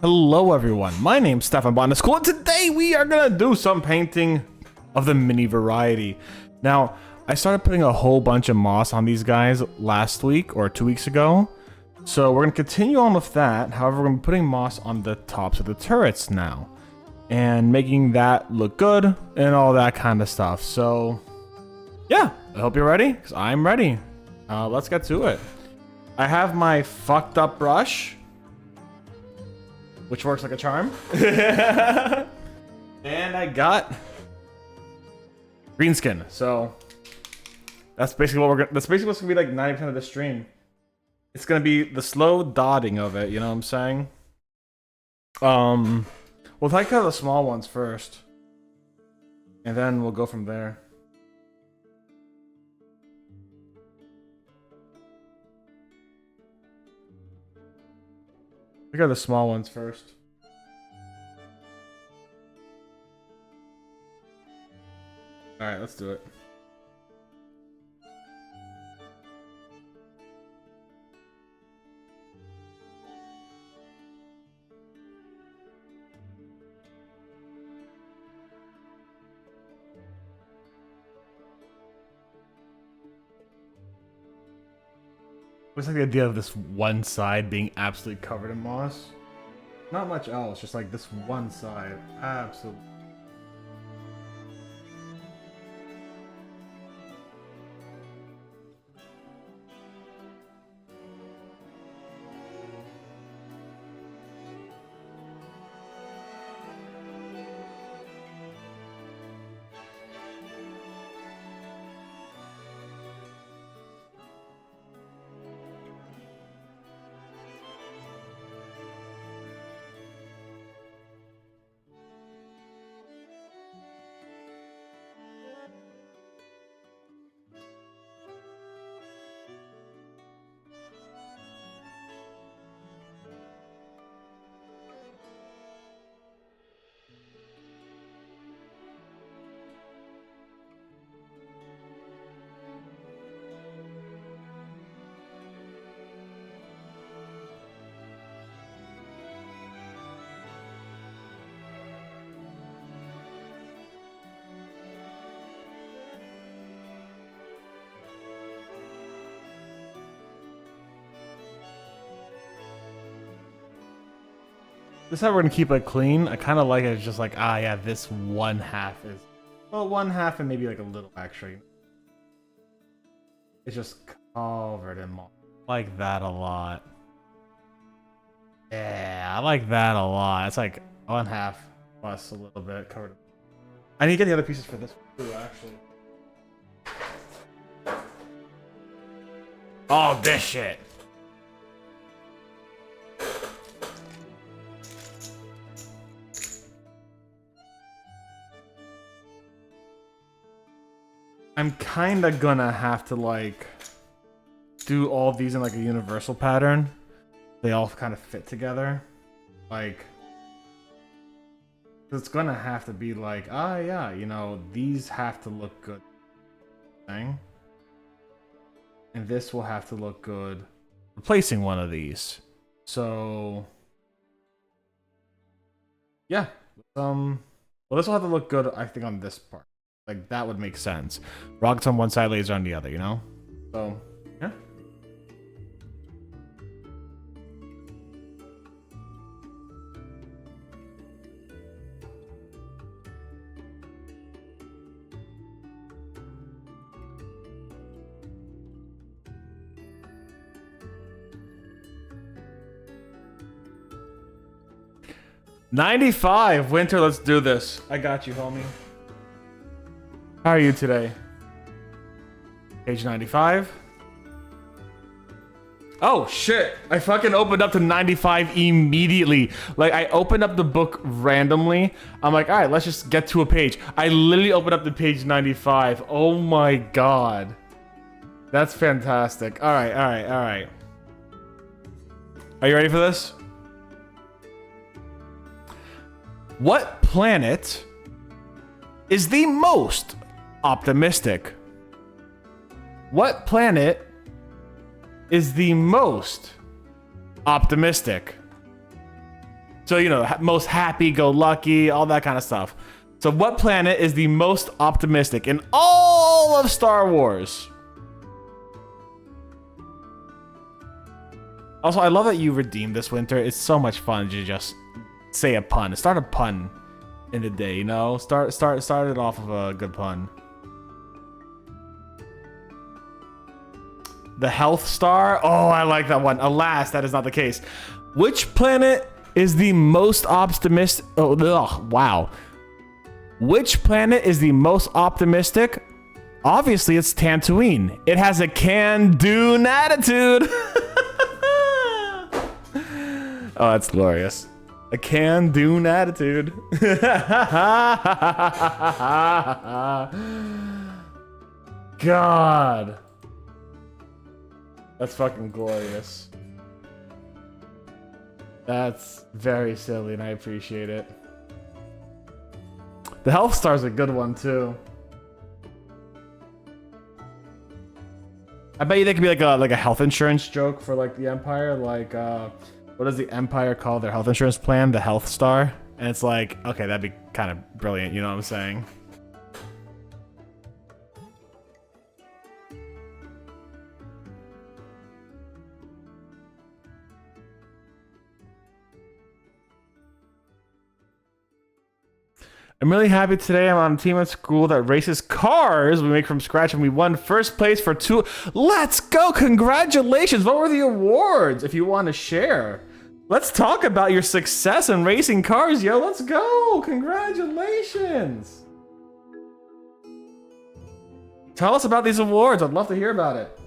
Hello everyone, my name's Stefan Botanist Cool, and today we are gonna do some painting of the mini variety. Now, I started putting a whole bunch of moss on these guys last week or 2 weeks ago. So we're gonna continue on with that. However, we're gonna be putting moss on the tops of the turrets now. And making that look good and all that kind of stuff. So, yeah, I hope you're ready, because I'm ready. Let's get to it. I have my fucked up brush, which works like a charm. And I got green skin. So that's basically what that's basically what's gonna be like 90% of the stream. It's gonna be the slow dotting of it, you know what I'm saying? We'll take out the small ones first. And then we'll go from there. We got the small ones first. Alright, let's do it. What's like the idea of this one side being absolutely covered in moss? Not much else, just like this one side. Absolutely. This is how we're gonna keep it clean. I kind of like it. It's just like, ah, yeah, this one half is, well, one half and maybe like a little extra. It's just covered in moss. I like that a lot. Yeah, I like that a lot. It's like one half plus a little bit covered. I need to get the other pieces for this one too, actually. Oh, this shit. I'm kind of gonna have to like do all these in like a universal pattern. They all kind of fit together. Like, it's gonna have to be like, ah, yeah, you know, these have to look good. Thing. And this will have to look good replacing one of these. So, yeah. Well, this will have to look good, I think, on this part. Like, that would make sense. Rockets on one side, laser on the other, you know? So, yeah. $95 Winter, let's do this. I got you, homie. How are you today? Page 95. Oh shit! I fucking opened up to 95 immediately. Like, I opened up the book randomly. I'm like, alright, let's just get to a page. I literally opened up to page 95. Oh my god. That's fantastic. Alright, alright, alright. Are you ready for this? What planet is the most optimistic? What planet is the most optimistic? So, you know, most happy-go-lucky, all that kind of stuff. So what planet is the most optimistic in all of Star Wars? Also, I love that you redeemed this winter. It's so much fun to just say a pun. Start a pun in the day, you know? Start it off of a good pun. The health star? Oh, I like that one. Alas, that is not the case. Which planet is the most optimistic? Oh, ugh, wow. Which planet is the most optimistic? Obviously, it's Tatooine. It has a can-do attitude. Oh, that's glorious. A can-do attitude. God. That's fucking glorious. That's very silly, and I appreciate it. The health star's a good one, too. I bet you they could be like a health insurance joke for like the Empire. Like, what does the Empire call their health insurance plan? The health star? And it's like, okay, that'd be kind of brilliant, you know what I'm saying? I'm really happy today. I'm on a team at school that races cars we make from scratch, and we won first place for 2. Let's go! Congratulations! What were the awards? If you want to share, let's talk about your success in racing cars, yo. Let's go! Congratulations! Tell us about these awards. I'd love to hear about it.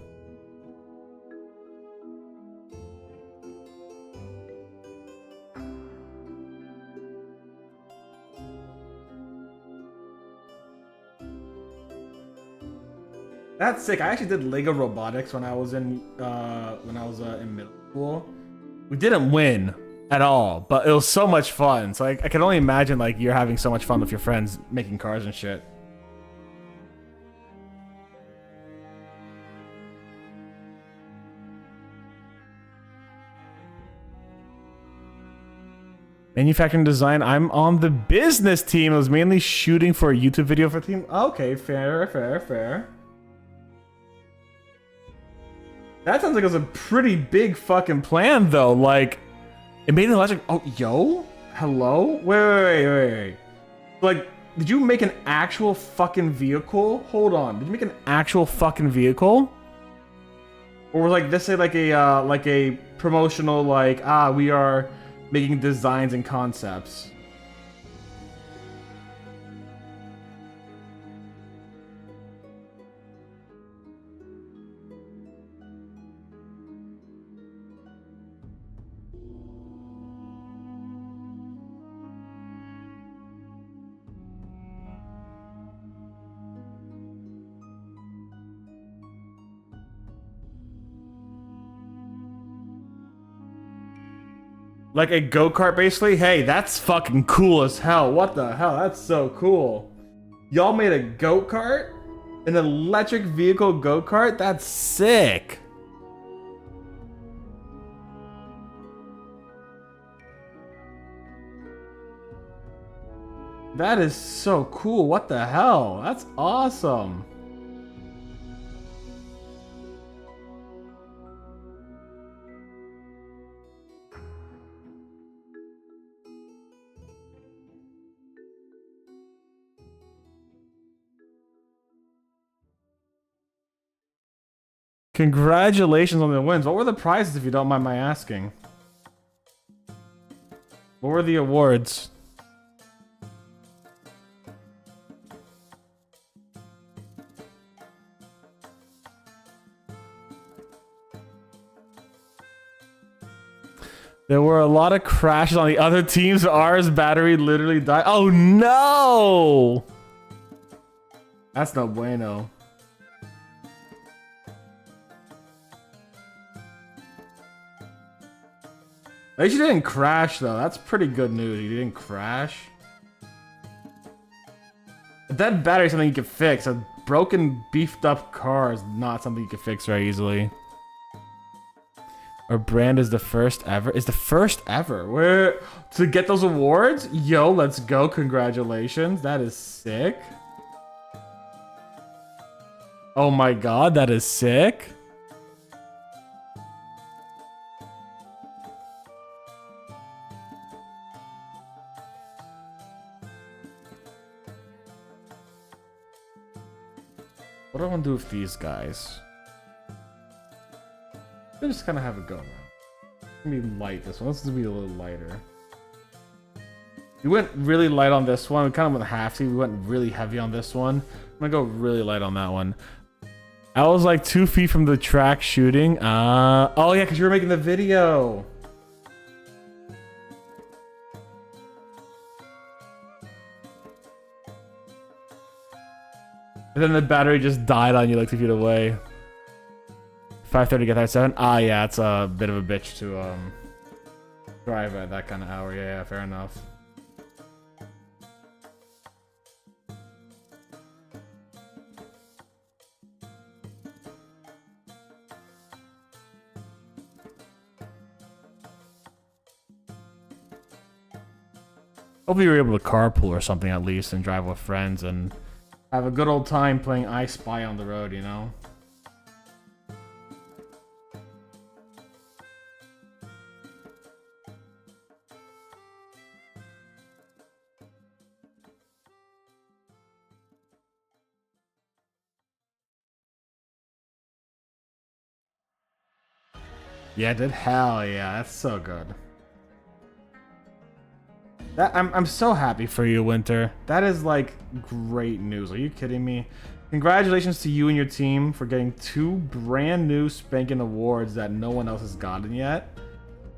That's sick. I actually did Lego robotics when I was in middle school. We didn't win at all, but it was so much fun. So I can only imagine like you're having so much fun with your friends making cars and shit. Manufacturing design. I'm on the business team. I was mainly shooting for a YouTube video for the team. Okay, fair. That sounds like it was a pretty big fucking plan, though. Like, it made an electric. Oh, yo, hello. Wait. Like, did you make an actual fucking vehicle? Hold on. Did you make an actual fucking vehicle? Or was like this say like a promotional like we are making designs and concepts? Like a go-kart, basically? Hey, that's fucking cool as hell. What the hell? That's so cool. Y'all made a go-kart? An electric vehicle go-kart? That's sick. That is so cool. What the hell? That's awesome. Congratulations on the wins. What were the prizes, if you don't mind my asking? What were the awards? There were a lot of crashes on the other teams. Ours battery literally died. Oh no! That's no bueno. At least you didn't crash, though. That's pretty good news. You didn't crash. A dead battery is something you can fix. A broken, beefed up car is not something you can fix very easily. Our brand is the first ever. Is the first ever. Where to get those awards? Yo, let's go. Congratulations. That is sick. Oh my god, that is sick. What do I want to do with these guys? I just kind of have it go now. It's gonna be light this one. Let's just be a little lighter. We went really light on this one. We kind of went half. We went really heavy on this one. I'm gonna go really light on that one. I was like 2 feet from the track shooting. Oh yeah, because you were making the video. And then the battery just died on you like 2 feet away. 5:30 get there at 7. Ah, yeah, it's a bit of a bitch to drive at that kind of hour. Yeah, fair enough. Hopefully you were able to carpool or something at least and drive with friends and have a good old time playing I Spy on the road, you know? Yeah, I did. Hell yeah, that's so good. I'm so happy for you, Winter. That is like great news. Are you kidding me? Congratulations to you and your team for getting 2 brand new spanking awards that no one else has gotten yet.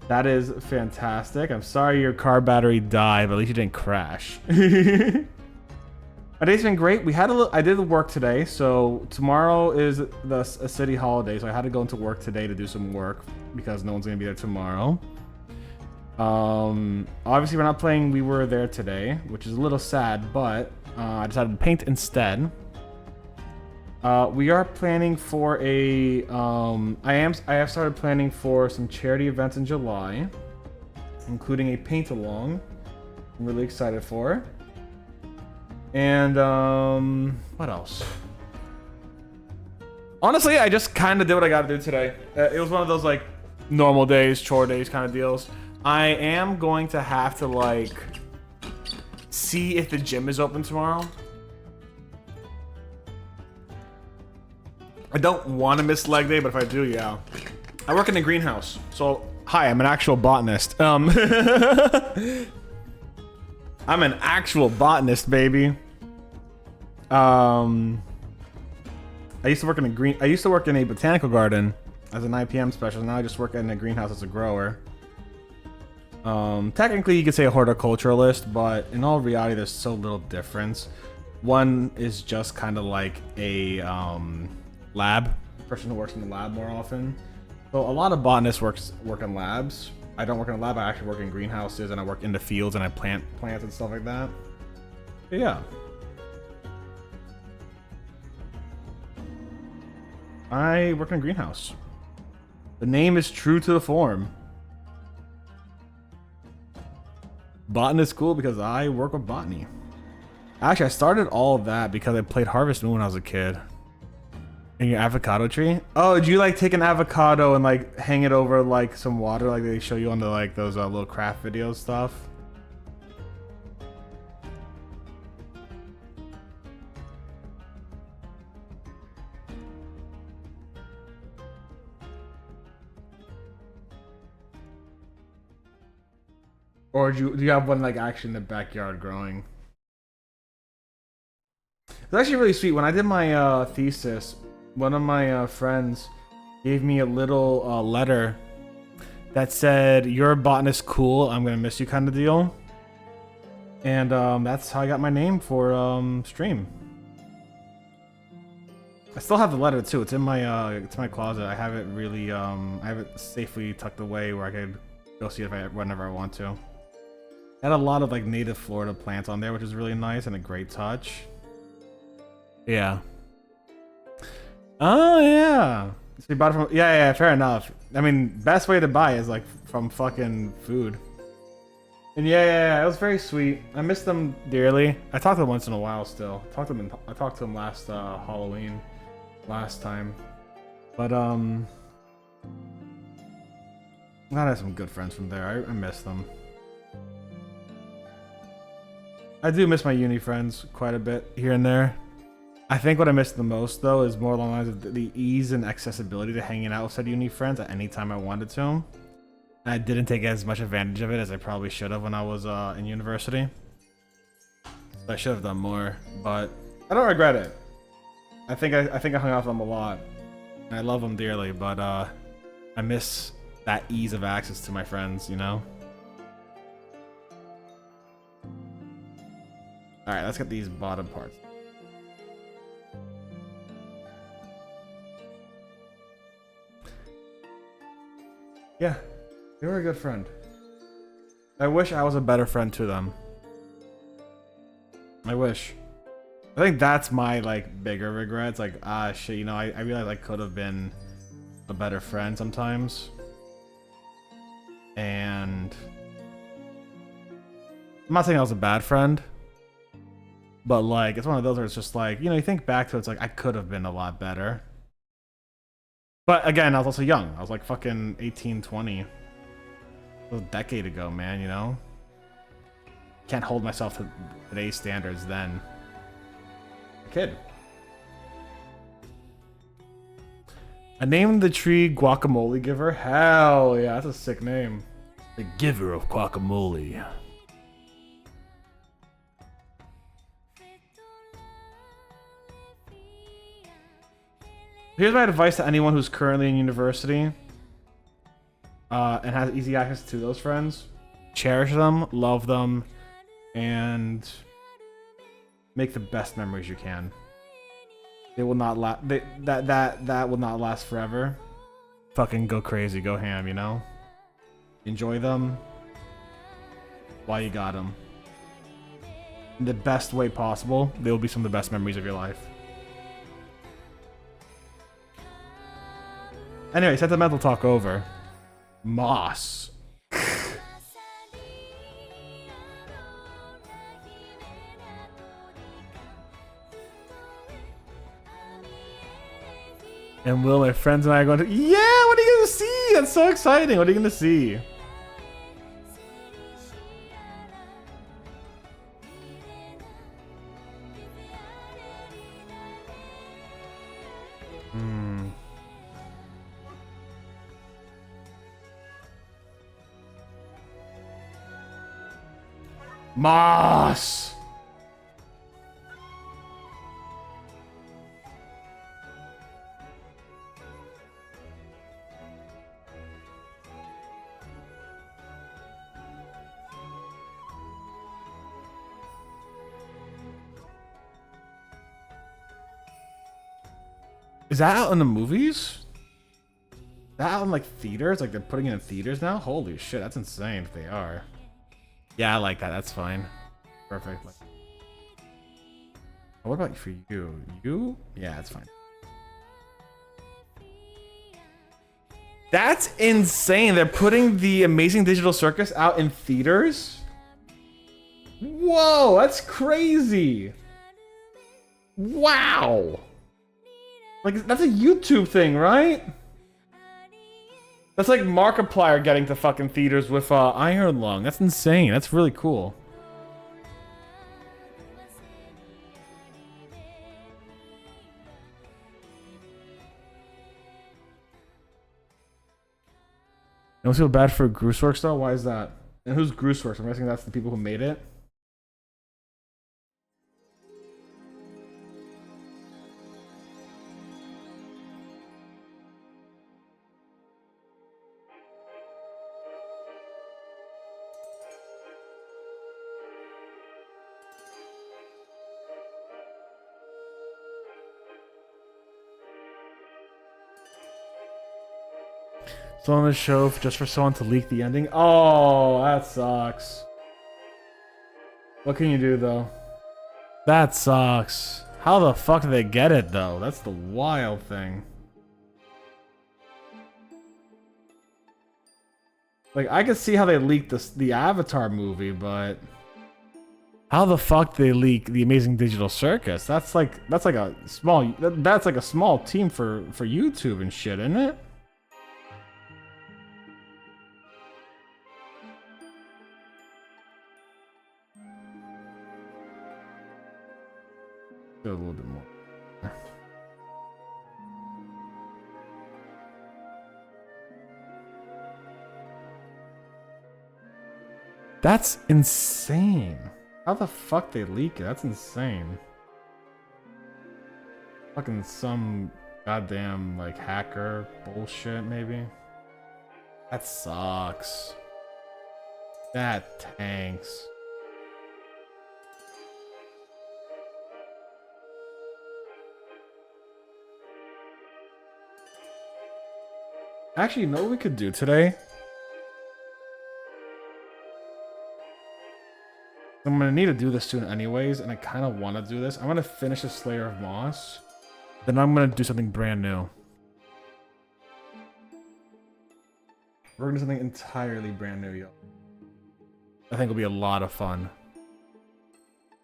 That is fantastic. I'm sorry your car battery died, but at least you didn't crash. My day's been great. I did work today, so tomorrow is a city holiday, so I had to go into work today to do some work because no one's gonna be there tomorrow. Obviously we're not playing We Were There today, which is a little sad, but I decided to paint instead. We are planning for a I have started planning for some charity events in July, including a paint along. I'm really excited for. And what else? Honestly, I just kind of did what I got to do today. It was one of those like normal days, chore days kind of deals. I am going to have to like see if the gym is open tomorrow. I don't want to miss leg day, but if I do, yeah. I work in the greenhouse. So, hi, I'm an actual botanist. I'm an actual botanist, baby. I used to work in a botanical garden as an IPM specialist. Now I just work in a greenhouse as a grower. Technically you could say a horticulturalist, but in all reality there's so little difference. One is just kind of like a lab person who works in the lab more often. So a lot of botanists work in labs. I don't work in a lab. I actually work in greenhouses and I work in the fields and I plant plants and stuff like that. But yeah. I work in a greenhouse. The name is true to the form. Botanist Cool because I work with botany. Actually, I started all of that because I played Harvest Moon when I was a kid. And your avocado tree? Oh, do you like take an avocado and like hang it over like some water like they show you on the like those little craft video stuff? Or do you have one like actually in the backyard growing? It's actually really sweet. When I did my thesis, one of my friends gave me a little letter that said, "You're a botanist cool. I'm gonna miss you," kind of deal. And that's how I got my name for stream. I still have the letter too. It's in my closet. I have it really I have it safely tucked away where I could go see it whenever I want to. It had a lot of like native Florida plants on there, which is really nice and a great touch. Yeah. Oh yeah. So you bought it from... Yeah, fair enough. I mean, best way to buy is like from fucking food. And yeah, it was very sweet. I miss them dearly. I talk to them once in a while still. I talked to them last Halloween, last time. But I had some good friends from there. I miss them. I do miss my uni friends quite a bit here and there. I think what I miss the most though is more along the lines of the ease and accessibility to hanging out with said uni friends at any time I wanted to. And I didn't take as much advantage of it as I probably should have when I was in university. So I should have done more, but I don't regret it. I think I hung out with them a lot. And I love them dearly, but I miss that ease of access to my friends, you know? Alright, let's get these bottom parts. Yeah, they were a good friend. I wish I was a better friend to them. I wish. I think that's my like bigger regrets. Like, shit, you know, I realize I could have been a better friend sometimes. And I'm not saying I was a bad friend, but like it's one of those where it's just like, you know, you think back to it, it's like I could have been a lot better. But again, I was also young. I was like fucking 18, 20. It was a decade ago, man, you know? Can't hold myself to today's standards then. Kid. I named the tree Guacamole Giver. Hell yeah, that's a sick name. The giver of guacamole. Here's my advice to anyone who's currently in university and has easy access to those friends. Cherish them, love them, and make the best memories you can. They will not last. That will not last forever. Fucking go crazy, go ham, you know. Enjoy them while you got them. In the best way possible. They will be some of the best memories of your life. Anyway, sentimental talk over. Moss. And Will, my friends and I are going to... Yeah, what are you going to see? That's so exciting. What are you going to see? Moss! Is that out in the movies? Is that out in like theaters? Like they're putting it in theaters now? Holy shit, that's insane if they are. Yeah, I like that. That's fine. Perfect. What about for you? You? Yeah, that's fine. That's insane. They're putting the Amazing Digital Circus out in theaters? Whoa, that's crazy. Wow. Like, that's a YouTube thing, right? That's like Markiplier getting to fucking theaters with Iron Lung. That's insane. That's really cool. I don't feel bad for Grooseworks though. Why is that? And who's Grooseworks? I'm guessing that's the people who made it. So on the show just for someone to leak the ending. Oh, that sucks. What can you do though? That sucks. How the fuck did they get it though? That's the wild thing. Like, I could see how they leaked the Avatar movie, but how the fuck they leak the Amazing Digital Circus? That's like a small team for YouTube and shit, isn't it? Do a little bit more. That's insane. How the fuck they leak it? That's insane. Fucking some goddamn like hacker bullshit maybe. That sucks. That tanks. Actually, you know what we could do today? I'm gonna need to do this soon anyways, and I kind of want to do this. I'm gonna finish the Slayer of Moss. Then I'm gonna do something brand new. We're gonna do something entirely brand new, yo. I think it'll be a lot of fun.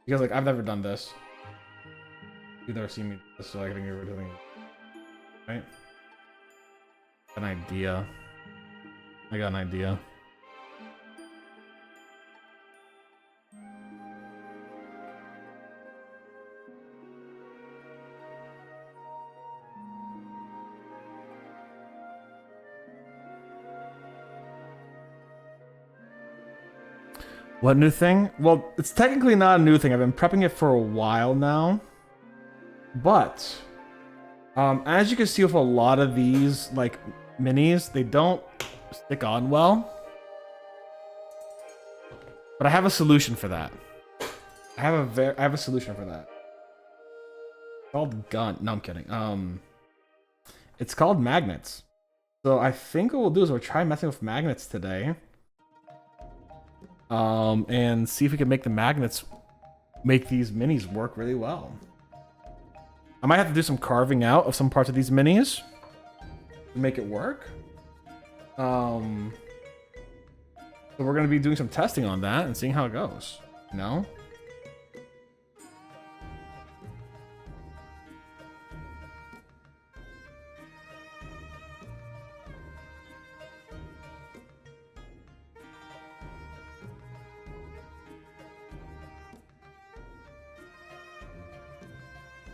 Because, like, I've never done this. You've never seen me do this, so I think you're doing it. Right? An idea. I got an idea. What new thing? Well, it's technically not a new thing. I've been prepping it for a while now. But, as you can see with a lot of these, like, minis, they don't stick on well. But I have a solution for that. I have a solution for that. It's called gun. No, I'm kidding. It's called magnets. So I think what we'll do is we'll try messing with magnets today. And see if we can make the magnets make these minis work really well. I might have to do some carving out of some parts of these minis to make it work. So we're going to be doing some testing on that and seeing how it goes, you know?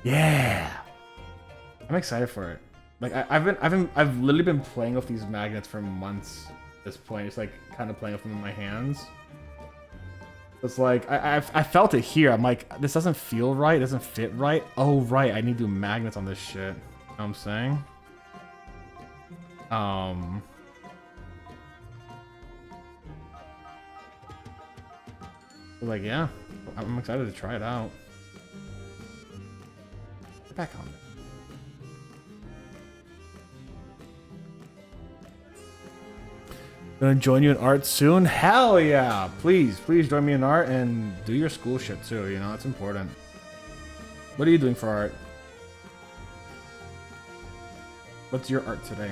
Yeah, I'm excited for it. Like I've literally been playing with these magnets for months at this point. It's like kind of playing with them in my hands. It's like I felt it here. I'm like, this doesn't feel right. It doesn't fit right. Oh right, I need to do magnets on this shit. You know what I'm saying? Like yeah, I'm excited to try it out. Back on. Gonna join you in art soon? Hell yeah! Please join me in art and do your school shit too, you know, it's important. What are you doing for art? What's your art today?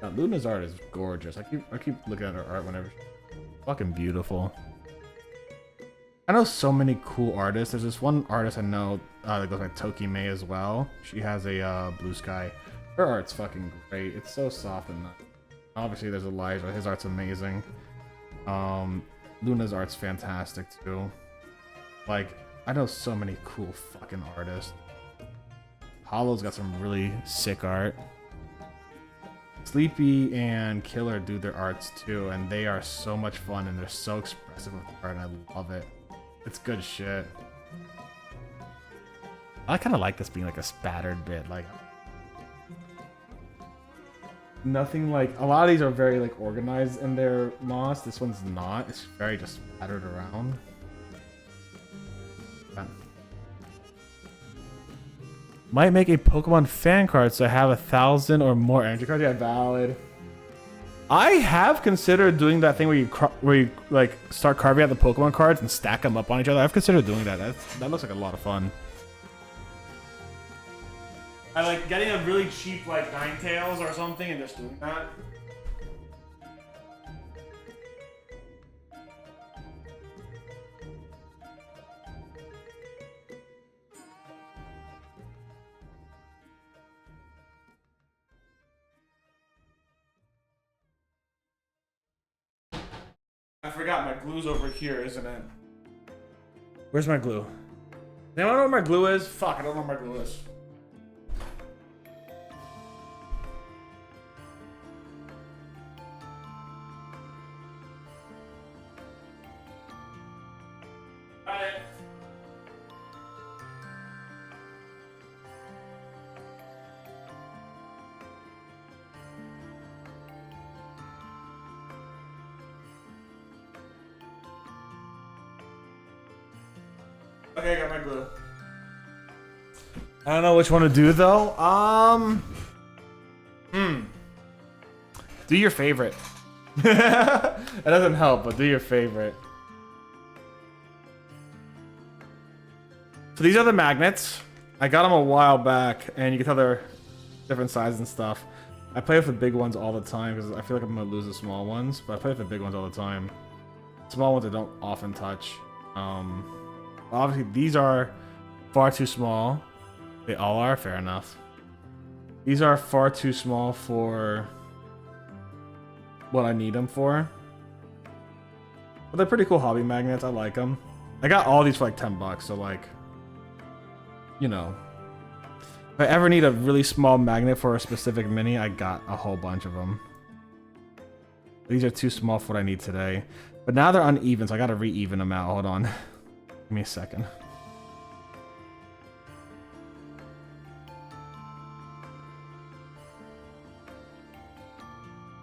Now, Luna's art is gorgeous. I keep looking at her art whenever she's fucking beautiful. I know so many cool artists. There's this one artist I know that goes by Toki May as well. She has a blue sky. Her art's fucking great. It's so soft and nice. Obviously there's Elijah. His art's amazing. Luna's art's fantastic too. Like, I know so many cool fucking artists. Hollow's got some really sick art. Sleepy and Killer do their arts too, and they are so much fun and they're so expressive with art and I love it. It's good shit. I kind of like this being like a spattered bit, like nothing like a lot of these are very like organized in their moss. This one's not. It's very just spattered around. Might make a Pokemon fan card so I have 1,000 or more energy cards. Yeah, valid. I have considered doing that thing where you like start carving out the Pokemon cards and stack them up on each other. I've considered doing that. That looks like a lot of fun. I like getting a really cheap like Ninetales or something and just doing that. I forgot my glue's over here, isn't it? Where's my glue? Does anyone know where my glue is? Fuck, I don't know where my glue is. Alright. Okay, I got my glue. I don't know which one to do though. Do your favorite. That doesn't help, but do your favorite. So these are the magnets. I got them a while back, and you can tell they're different sizes and stuff. I play with the big ones all the time because I feel like I'm gonna lose the small ones, but I play with the big ones all the time. Small ones I don't often touch. Obviously, these are far too small. They all are, fair enough. These are far too small for what I need them for. But they're pretty cool hobby magnets. I like them. I got all these for like 10 bucks, so like, you know. If I ever need a really small magnet for a specific mini, I got a whole bunch of them. These are too small for what I need today. But now they're uneven, so I gotta re-even them out. Hold on. Give me a second.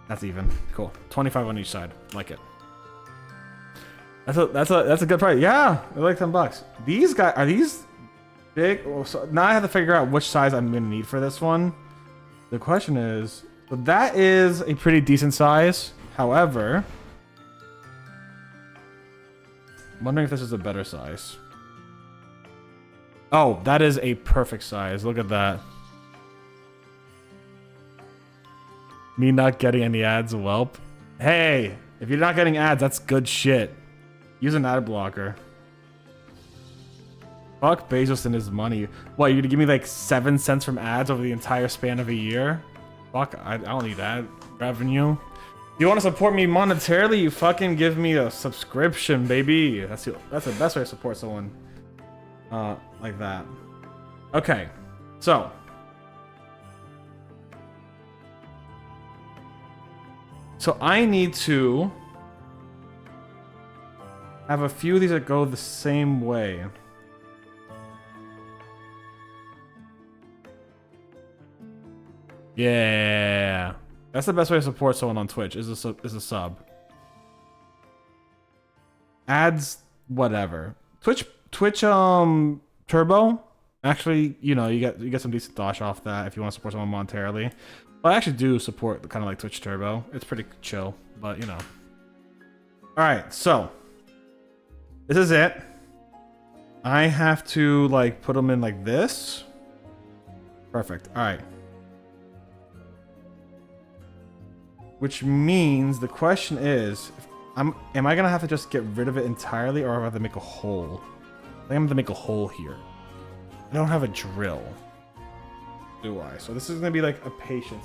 That's even. Cool. 25 on each side. Like it. That's a good price. Yeah, they're like 10 bucks. These guys, are these big? Well, so now I have to figure out which size I'm gonna need for this one. The question is, so that is a pretty decent size. However, I'm wondering if this is a better size. Oh, that is a perfect size. Look at that. Me not getting any ads, whelp. Hey, if you're not getting ads, that's good shit. Use an ad blocker. Fuck Bezos and his money. What, you're gonna give me like 7 cents from ads over the entire span of a year? Fuck, I don't need ad revenue. You want to support me monetarily? You fucking give me a subscription, baby. That's the best way to support someone like that. Okay, so I need to have a few of these that go the same way. Yeah. That's the best way to support someone on Twitch, is a sub. Ads, whatever. Twitch Turbo, actually, you know, you get some decent dosh off that if you want to support someone monetarily. But I actually do support kind of like Twitch Turbo. It's pretty chill, but you know. Alright, so this is it. I have to like put them in like this. Perfect. Alright. Which means the question is, am I gonna have to just get rid of it entirely, or do I have to make a hole? I think I'm gonna have to make a hole here. I don't have a drill, do I? So this is gonna be like a patience.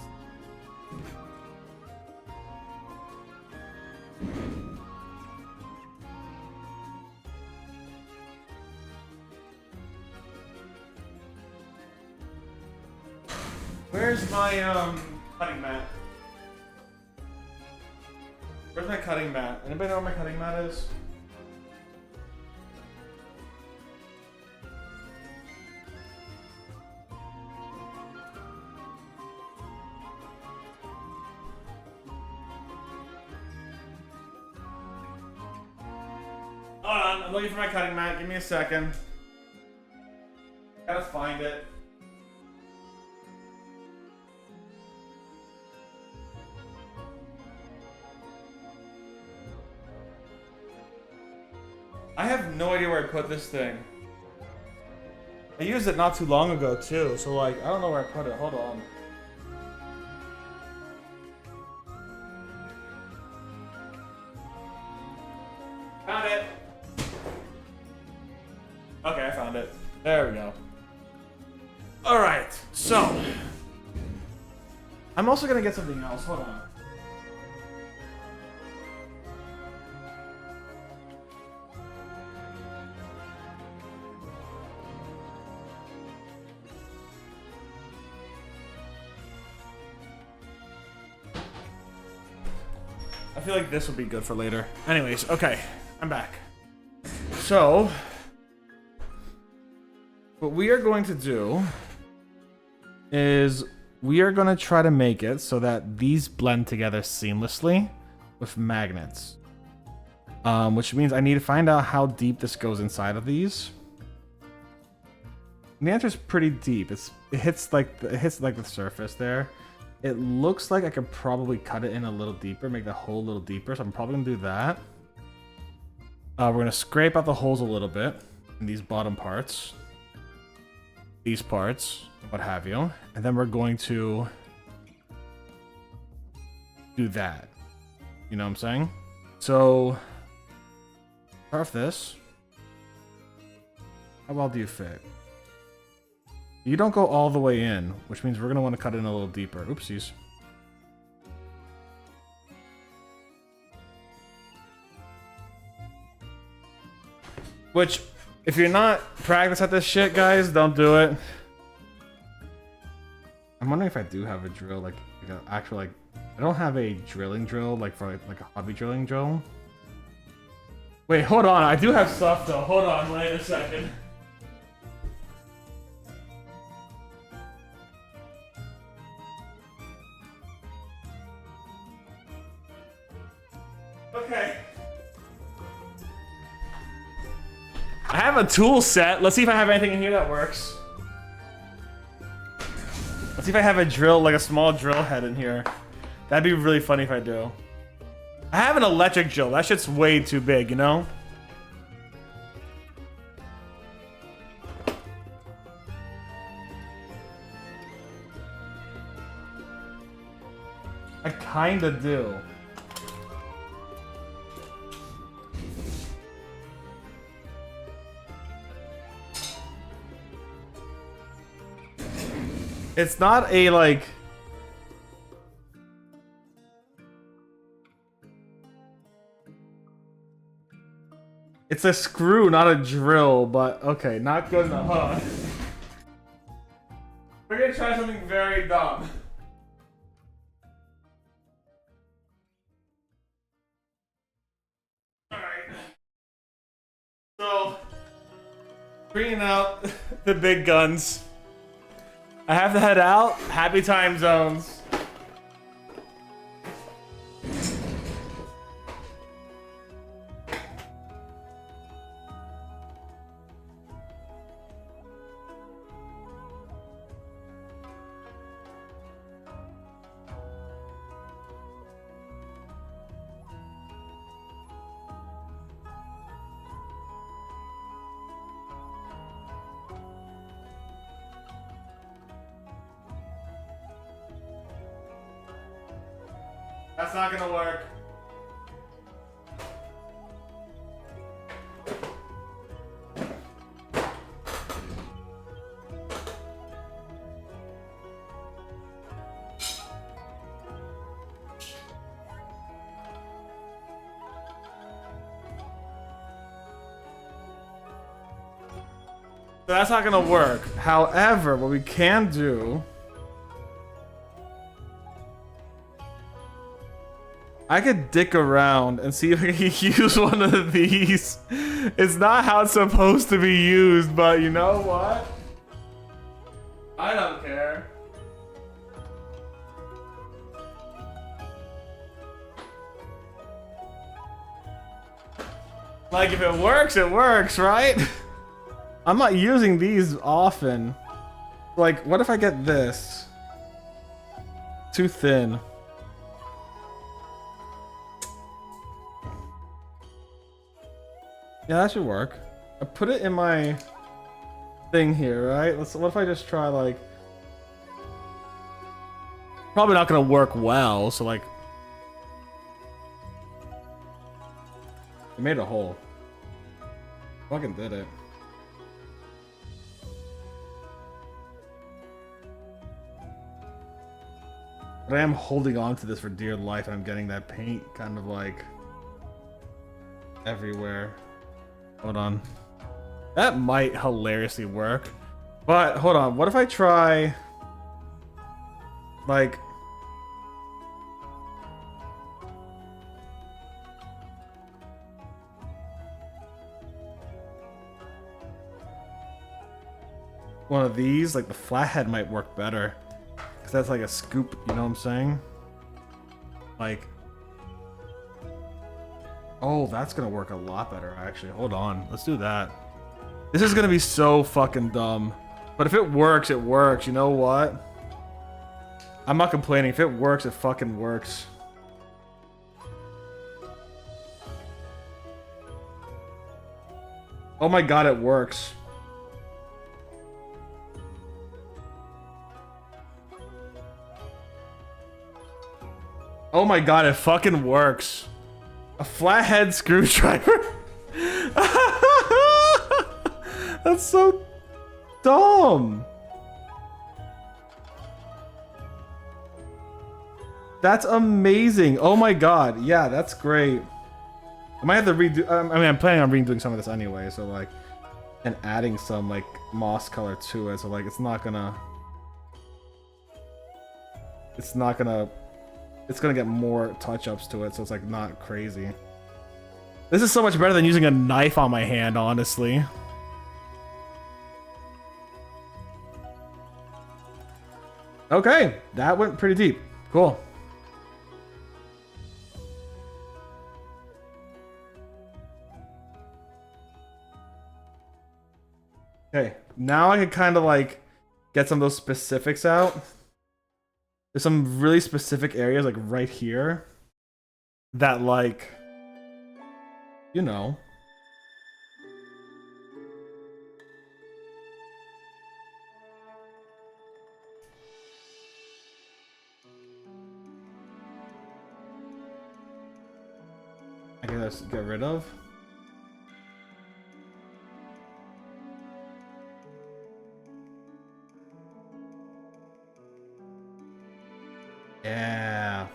Where's my cutting mat? Where's my cutting mat? Anybody know where my cutting mat is? Hold on, I'm looking for my cutting mat. Give me a second. Gotta find it. I have no idea where I put this thing. I used it not too long ago too, so like I don't know where I put it. Hold on. Found it. Okay, I found it. There we go. All right, so I'm also gonna get something else. Hold on. I feel like this will be good for later. Anyways, okay, I'm back. So, what we are going to do is we are going to try to make it so that these blend together seamlessly with magnets. Which means I need to find out how deep this goes inside of these. And the answer is pretty deep. It hits like the surface there. It looks like I could probably cut it in a little deeper, make the hole a little deeper, so I'm probably gonna do that. We're gonna scrape out the holes a little bit in these bottom parts, these parts, what have you, and then we're going to do that. You know what I'm saying? So, start with this. How well do you fit? You don't go all the way in, which means we're going to want to cut in a little deeper. Oopsies. Which, if you're not practiced at this shit, guys, don't do it. I'm wondering if I do have a drill, like an actual, like, I don't have a drilling drill, like for like a hobby drilling drill. Wait, hold on. I do have stuff though. Hold on, wait a second. Okay. I have a tool set. Let's see if I have anything in here that works. Let's see if I have a drill, like a small drill head in here. That'd be really funny if I do. I have an electric drill. That shit's way too big, you know? I kinda do. It's not a, like... It's a screw, not a drill, but okay, not good enough, huh? We're gonna try something very dumb. Alright. So, bringing out the big guns. I have to head out. Happy time zones. That's not gonna work. So that's not gonna work. However, what we can do, I could dick around and see if I can use one of these. It's not how it's supposed to be used, but you know what? I don't care. Like, if it works, right? I'm not using these often. Like, what if I get this? Too thin. Yeah, that should work. I put it in my... thing here, right? What if I just try like... Probably not gonna work well, so like... I made a hole. Fucking did it. But I am holding on to this for dear life, and I'm getting that paint kind of like everywhere. Hold on. That might hilariously work. But hold on, what if I try like one of these? Like the flathead might work better. Cause that's like a scoop, you know what I'm saying? Like, oh, that's gonna work a lot better actually. Hold on, let's do that. This is gonna be so fucking dumb. But if it works, it works. You know what? I'm not complaining. If it works, it fucking works. Oh my god, it works. Oh my god, it fucking works. A flathead screwdriver? That's so dumb. That's amazing. Oh my god. Yeah, that's great. I might have to redo... I mean, I'm planning on redoing some of this anyway, so like... And adding some like moss color to it, so like it's not gonna... It's gonna get more touch-ups to it, so it's like not crazy. This is so much better than using a knife on my hand, honestly. Okay, that went pretty deep. Cool. Okay, now I can kind of like get some of those specifics out. There's some really specific areas like right here that like, you know. I can just get rid of. Yeah.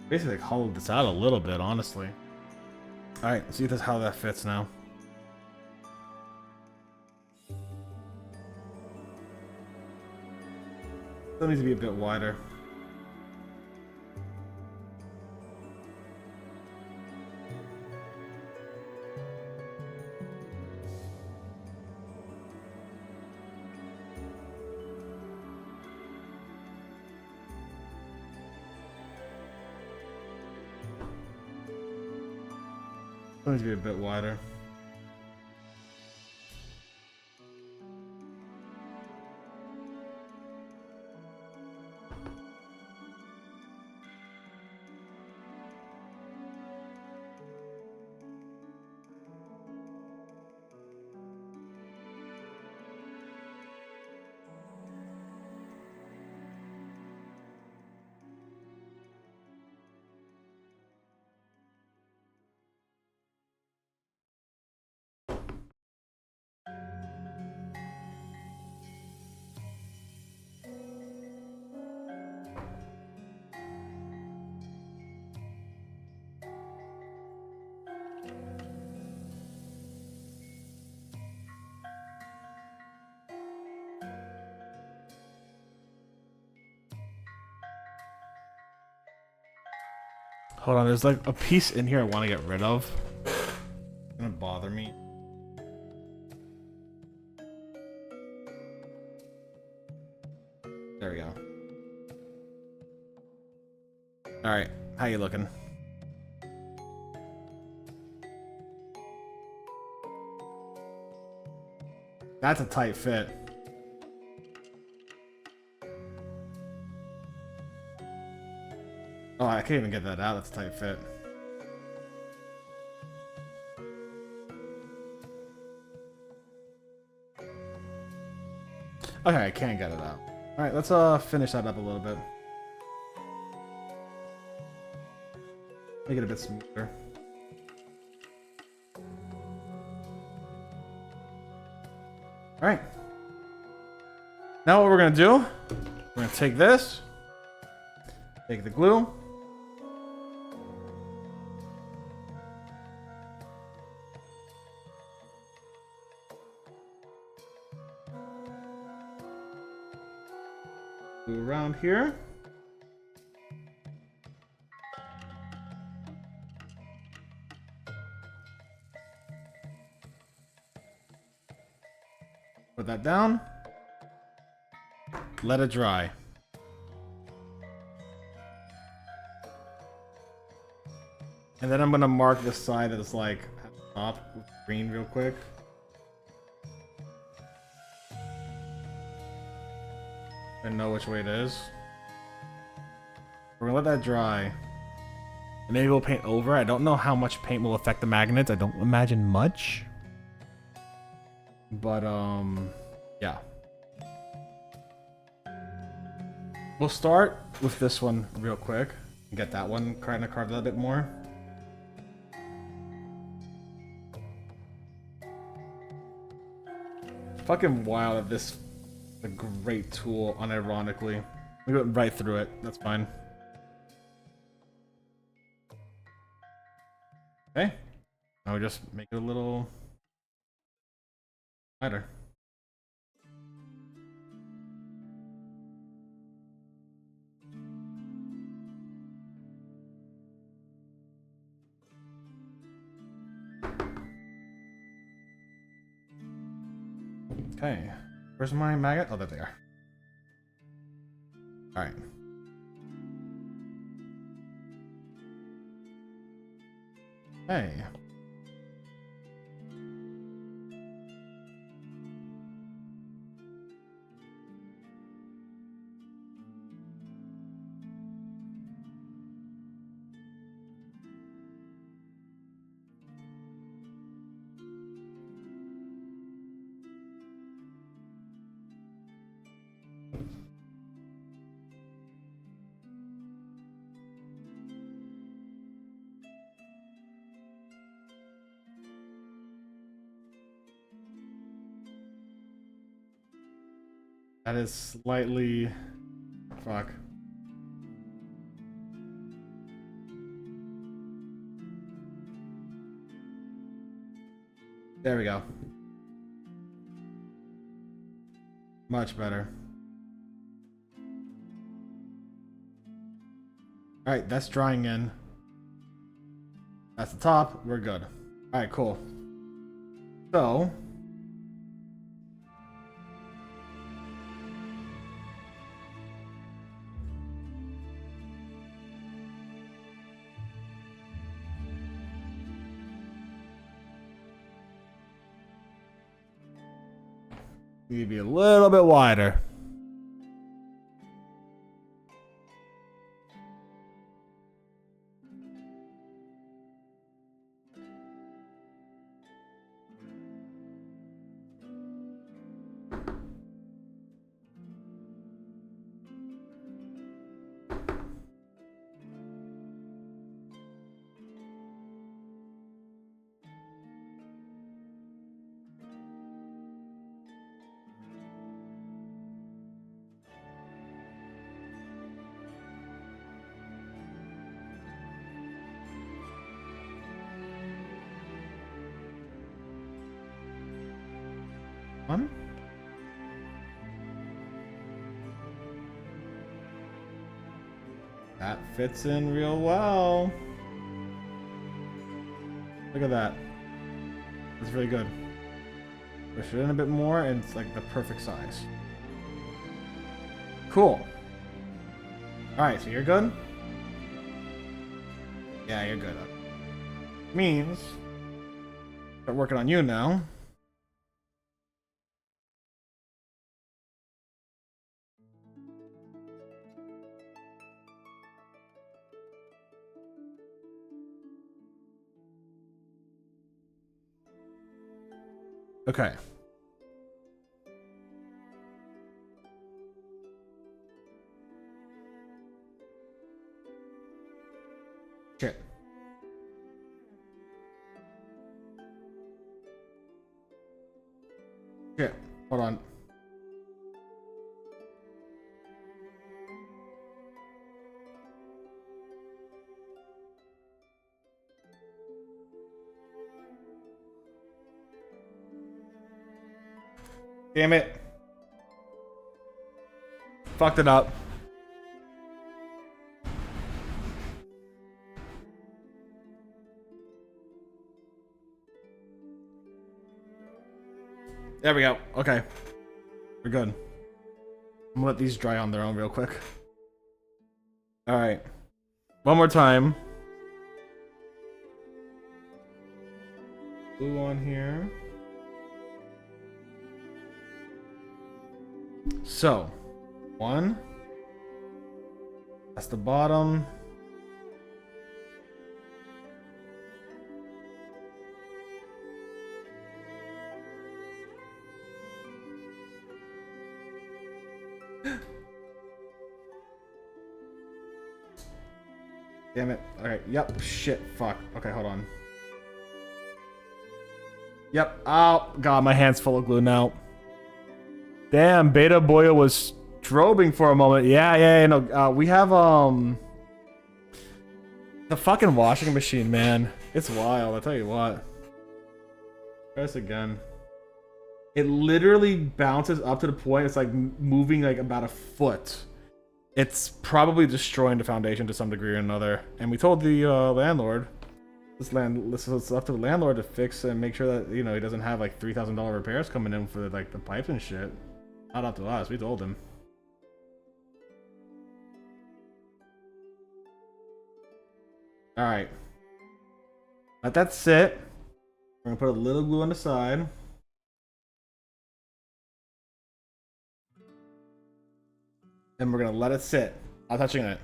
Basically like hollowed this out a little bit, honestly. Alright, let's see how that fits now. Still needs to be a bit wider. Still needs to be a bit wider. Hold on, there's like a piece in here I want to get rid of. It's gonna bother me. There we go. Alright, how you looking? That's a tight fit. Oh, I can't even get that out. That's a tight fit. Okay, I can't get it out. Alright, let's finish that up a little bit. Make it a bit smoother. Alright. Now what we're gonna do, we're gonna take this, take the glue, glue around here. Put that down. Let it dry. And then I'm gonna mark the side that's like at the top with green real quick. I know which way it is. We're gonna let that dry. And maybe we'll paint over. I don't know how much paint will affect the magnets. I don't imagine much. But, yeah. We'll start with this one real quick. Get that one kind of carved out a bit more. Fucking wild that this is a great tool, unironically. We went right through it. That's fine. Okay. Now we just make it a little lighter. Okay. Where's my magnet? Oh, there they are. Alright. Hey. That is slightly... Fuck. There we go. Much better. Alright, that's drying in. That's the top. We're good. Alright, cool. So... need to be a little bit wider. One. That fits in real well. Look at that. That's really good. Push it in a bit more, and it's like the perfect size. Cool. Alright, so you're good? Yeah, you're good. Means, start working on you now. Okay. Shit. Shit. Hold on. Damn it. Fucked it up. There we go. Okay. We're good. I'm gonna let these dry on their own real quick. Alright. One more time. Blue on here. So, one. That's the bottom. Damn it. Alright, yep. Shit. Fuck. Okay, hold on. Yep. Oh, God, my hand's full of glue now. Damn, Beta Boyo was strobing for a moment. Yeah, no. We have, the fucking washing machine, man. It's wild, I'll tell you what. Try this again. It literally bounces up to the point it's like moving like about a foot. It's probably destroying the foundation to some degree or another. And we told the landlord, this is up to the landlord to fix and make sure that, you know, he doesn't have like $3,000 repairs coming in for like the pipes and shit. Not up to us, we told him. Alright. Let that sit. We're gonna put a little glue on the side. And we're gonna let it sit. Not touching it.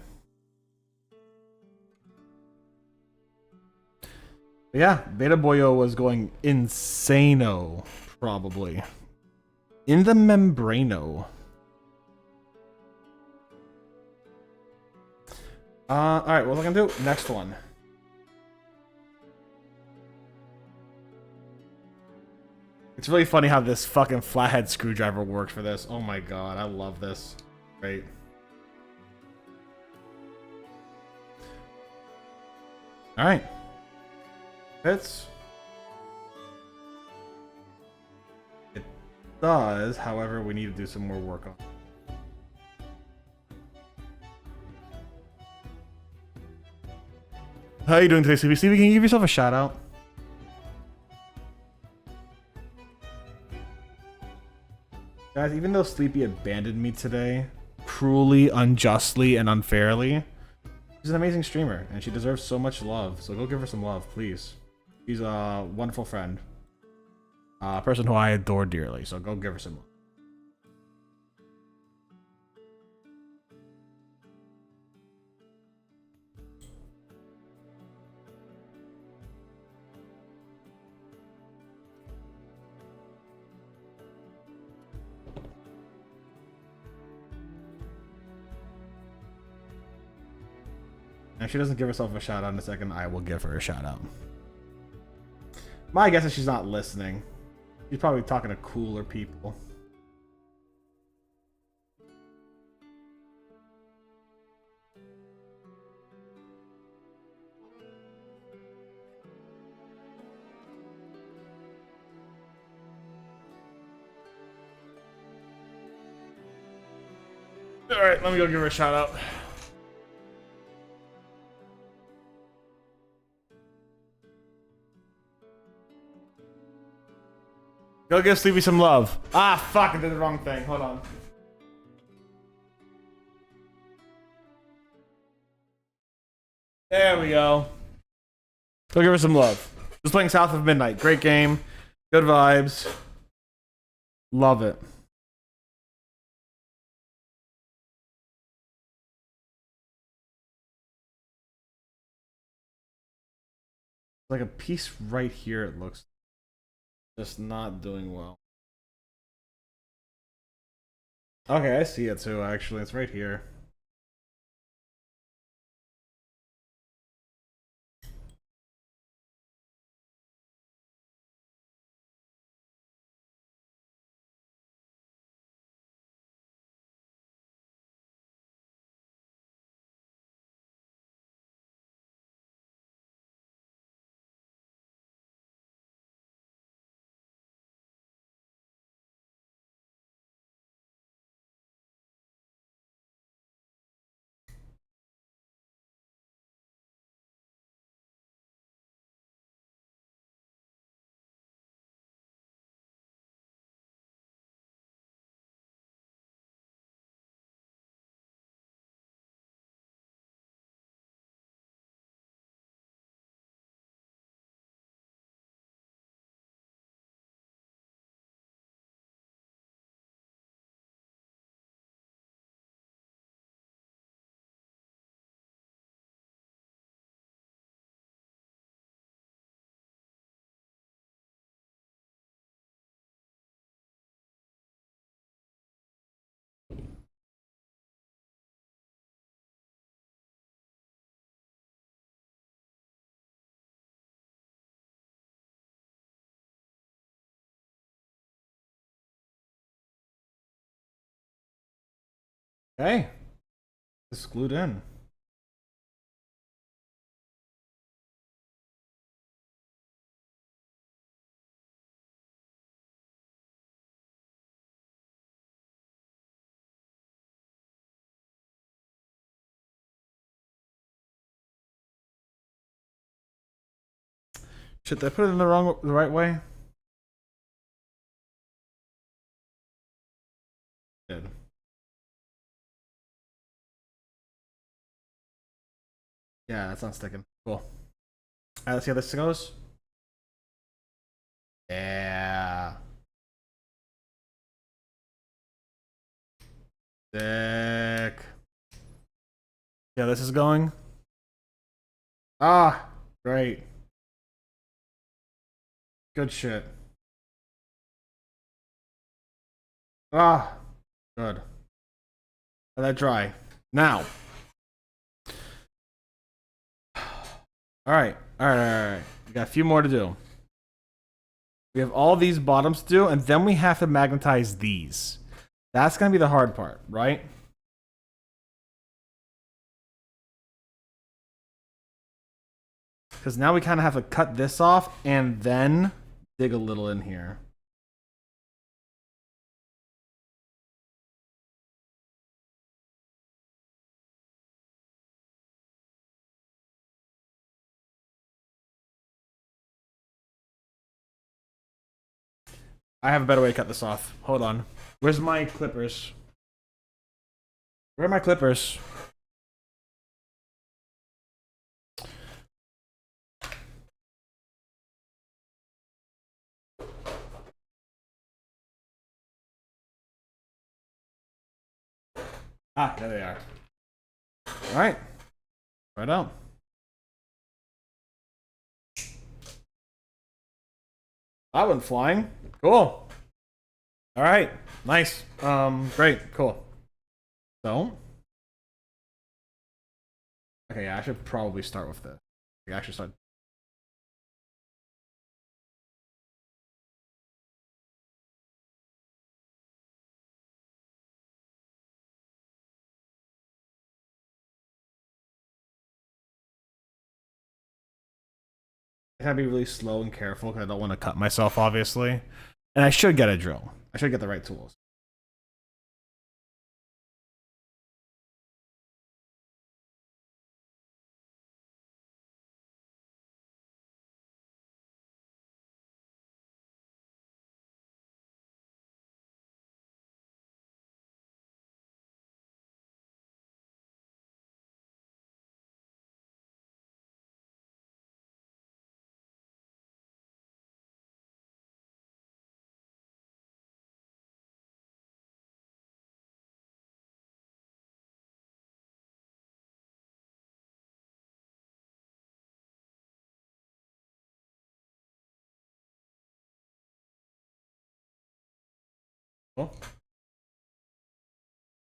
But yeah, Beta Boyo was going insano, probably. In the membrano. Alright, what was I gonna do? Next one. It's really funny how this fucking flathead screwdriver worked for this. Oh my god, I love this. Great. Alright. Fits. It does, however, we need to do some more work on it. How are you doing today, Sleepy? Sleepy, can you give yourself a shout out? Guys, even though Sleepy abandoned me today, cruelly, unjustly, and unfairly, she's an amazing streamer, and she deserves so much love. So go give her some love, please. She's a wonderful friend. A person who I adore dearly, so go give her some love. If she doesn't give herself a shout out in a second, I will give her a shout out. My guess is she's not listening. She's probably talking to cooler people. Alright, let me go give her a shout out. Go give Sleepy some love. Ah, fuck, I did the wrong thing. Hold on. There we go. Go give her some love. Just playing South of Midnight. Great game. Good vibes. Love it. Like a piece right here, it looks. Just not doing well. Okay, I see it too, actually. It's right here. Okay. It's glued in. Shit, did I put it in the right way? Good. Yeah, that's not sticking. Cool. Alright, let's see how this goes. Yeah. Sick. Yeah, this is going. Ah, great. Good shit. Ah, good. Let that dry. Now. Alright, alright. We got a few more to do. We have all these bottoms to do, and then we have to magnetize these. That's gonna be the hard part, right? Because now we kind of have to cut this off and then dig a little in here. I have a better way to cut this off. Hold on. Where's my clippers? Where are my clippers? Ah, there they are. All right. Right on. That went flying. Cool. All right. Nice. Great. Cool. So. Okay, yeah, I should probably start with this. I actually start. I gotta be really slow and careful because I don't want to cut myself, obviously. And I should get a drill. I should get the right tools. Cool.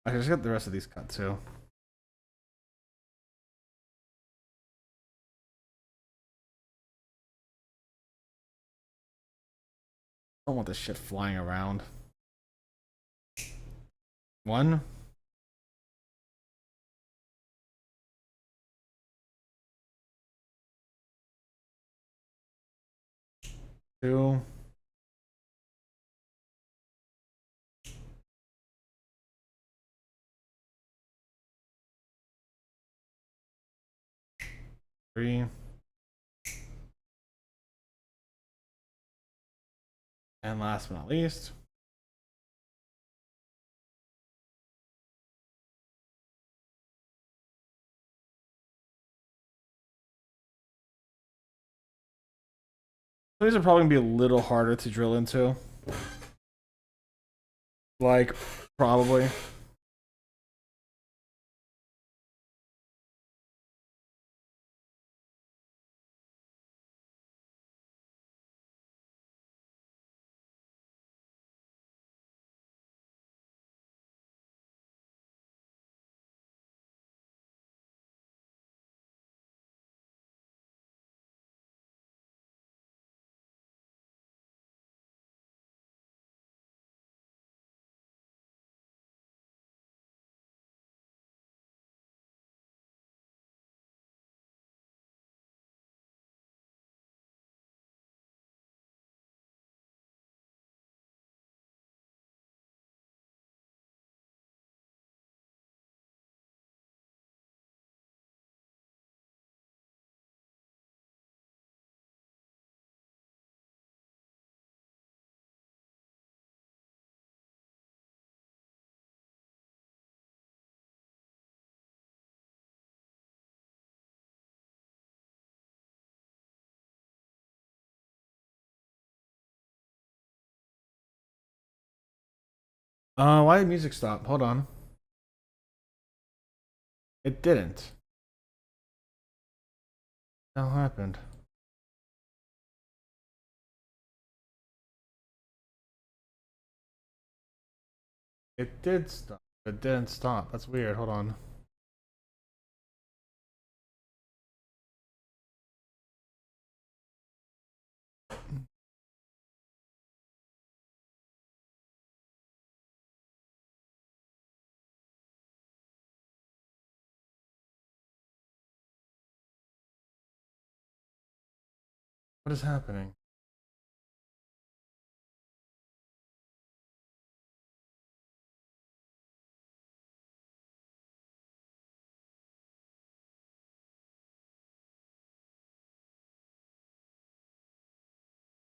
I just got the rest of these cut too. I don't want this shit flying around. 1. 2. 3. And last but not least, these are probably gonna be a little harder to drill into. Like, probably. Why did music stop? Hold on. It didn't. What happened? It did stop. It didn't stop. That's weird. Hold on. What is happening?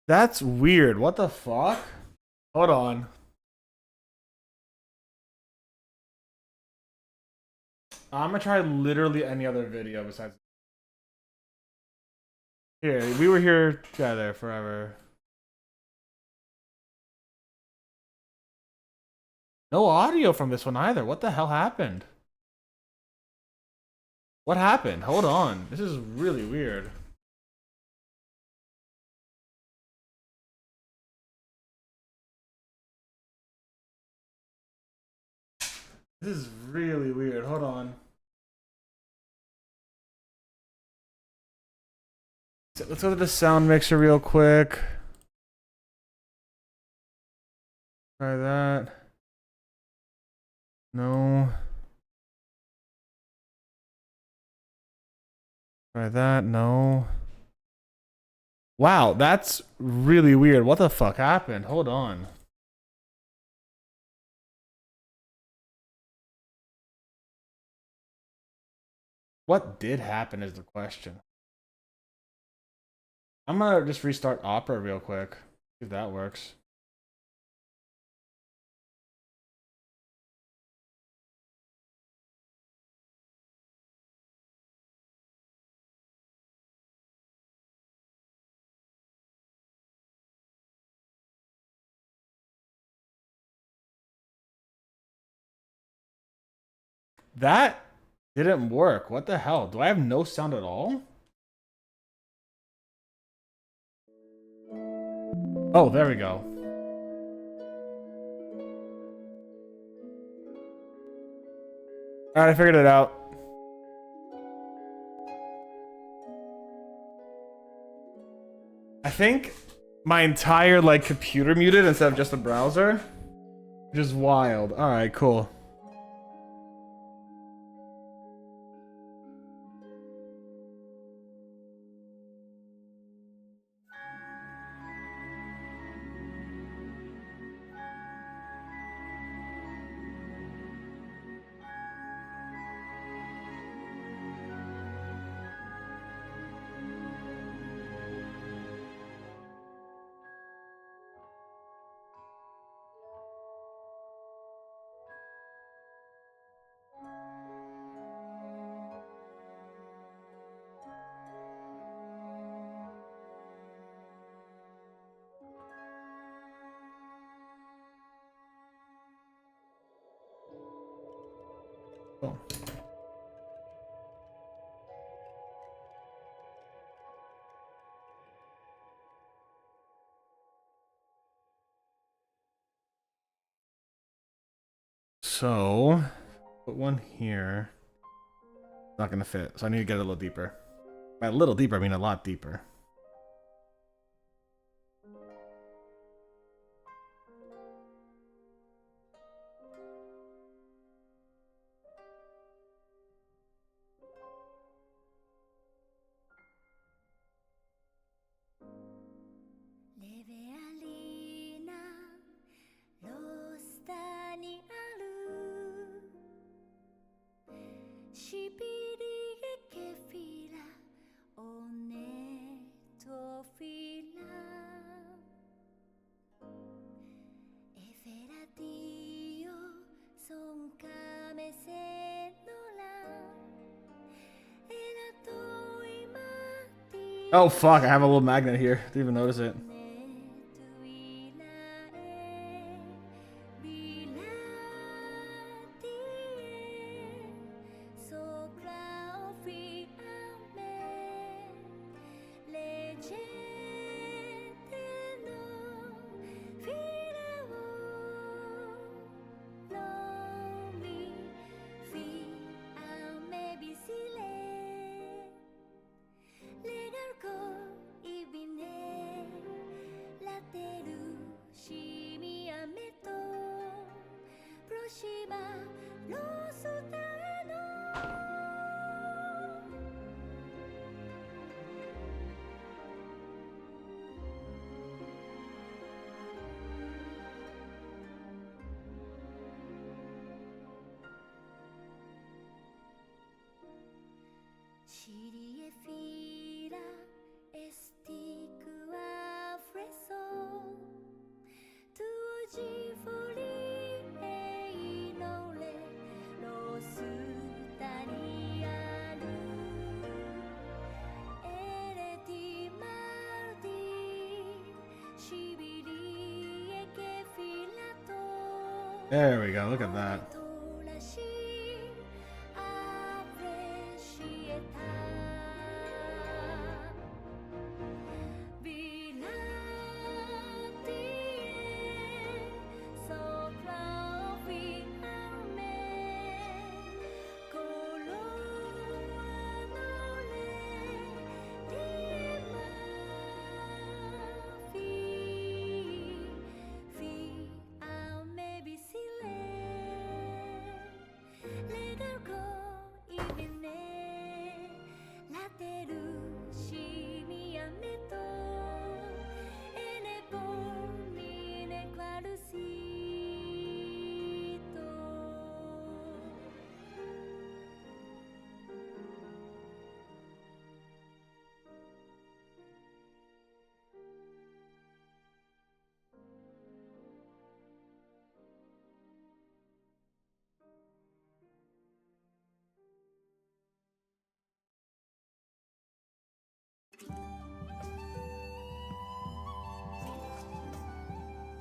That's weird. What the fuck? Hold on. I'm gonna try literally any other video besides. Here, we were here together forever. No audio from this one either. What the hell happened? What happened? Hold on. This is really weird. This is really weird. Hold on. So let's go to the sound mixer real quick. Try that. No. Try that. No. Wow, that's really weird. What the fuck happened? Hold on. What did happen is the question. I'm gonna just restart Opera real quick. See if that works. That didn't work. What the hell? Do I have no sound at all? Oh, there we go. Alright, I figured it out. I think my entire like computer muted instead of just the browser. Which is wild. Alright, cool. Cool. So, put one here. Not gonna fit, so I need to get a little deeper. By a little deeper, I mean a lot deeper. Oh fuck, I have a little magnet here. Didn't even notice it. There we go, look at that.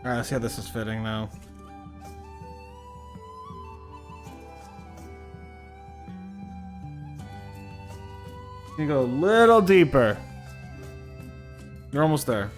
Alright, let's see how this is fitting now. You go a little deeper. You're almost there.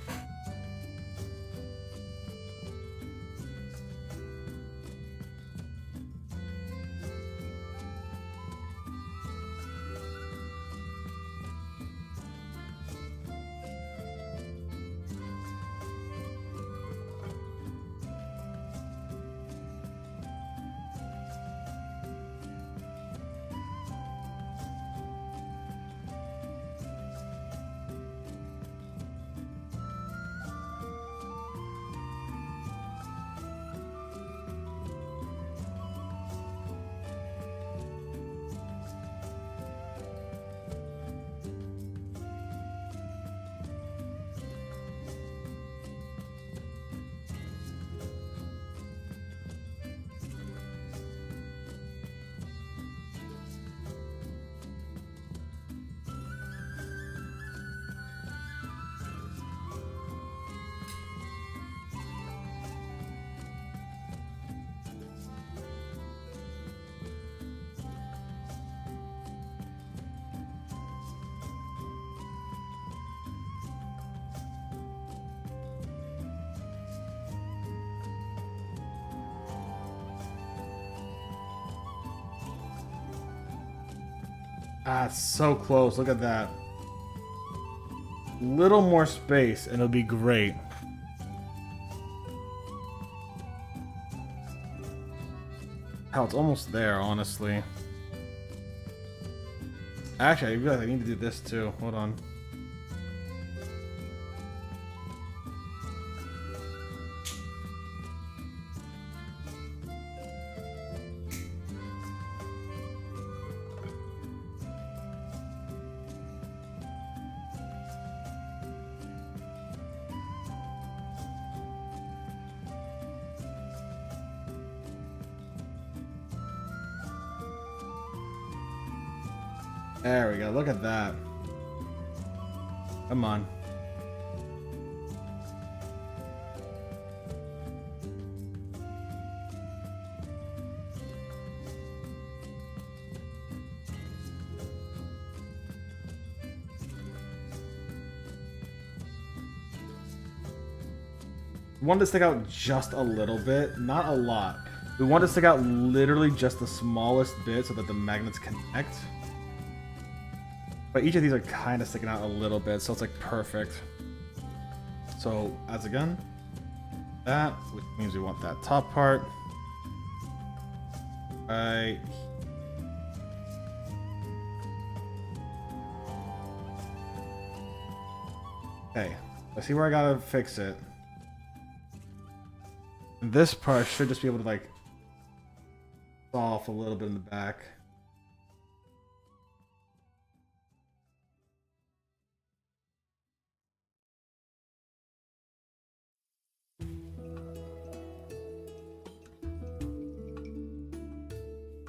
Ah, it's so close. Look at that. Little more space and it'll be great. Hell, it's almost there, honestly. Actually, I realize I need to do this too. Hold on. There we go. Look at that. Come on. We want to stick out just a little bit, not a lot. We want to stick out literally just the smallest bit so that the magnets connect. But each of these are kind of sticking out a little bit, so it's like perfect. So as again, that, which means we want that top part. Right. Okay, let's see where I gotta fix it. This part should just be able to like saw off a little bit in the back.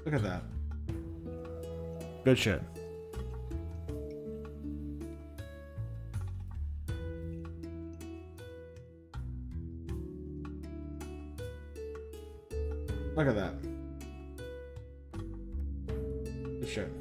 Look at that. Good shit. Look at that. Good shit.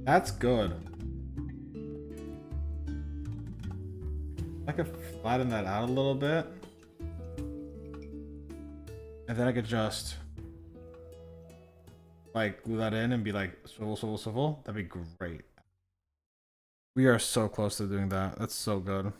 That's good. I could flatten that out a little bit. And then I could just like glue that in and be like swivel, swivel, swivel. That'd be great. We are so close to doing that. That's so good.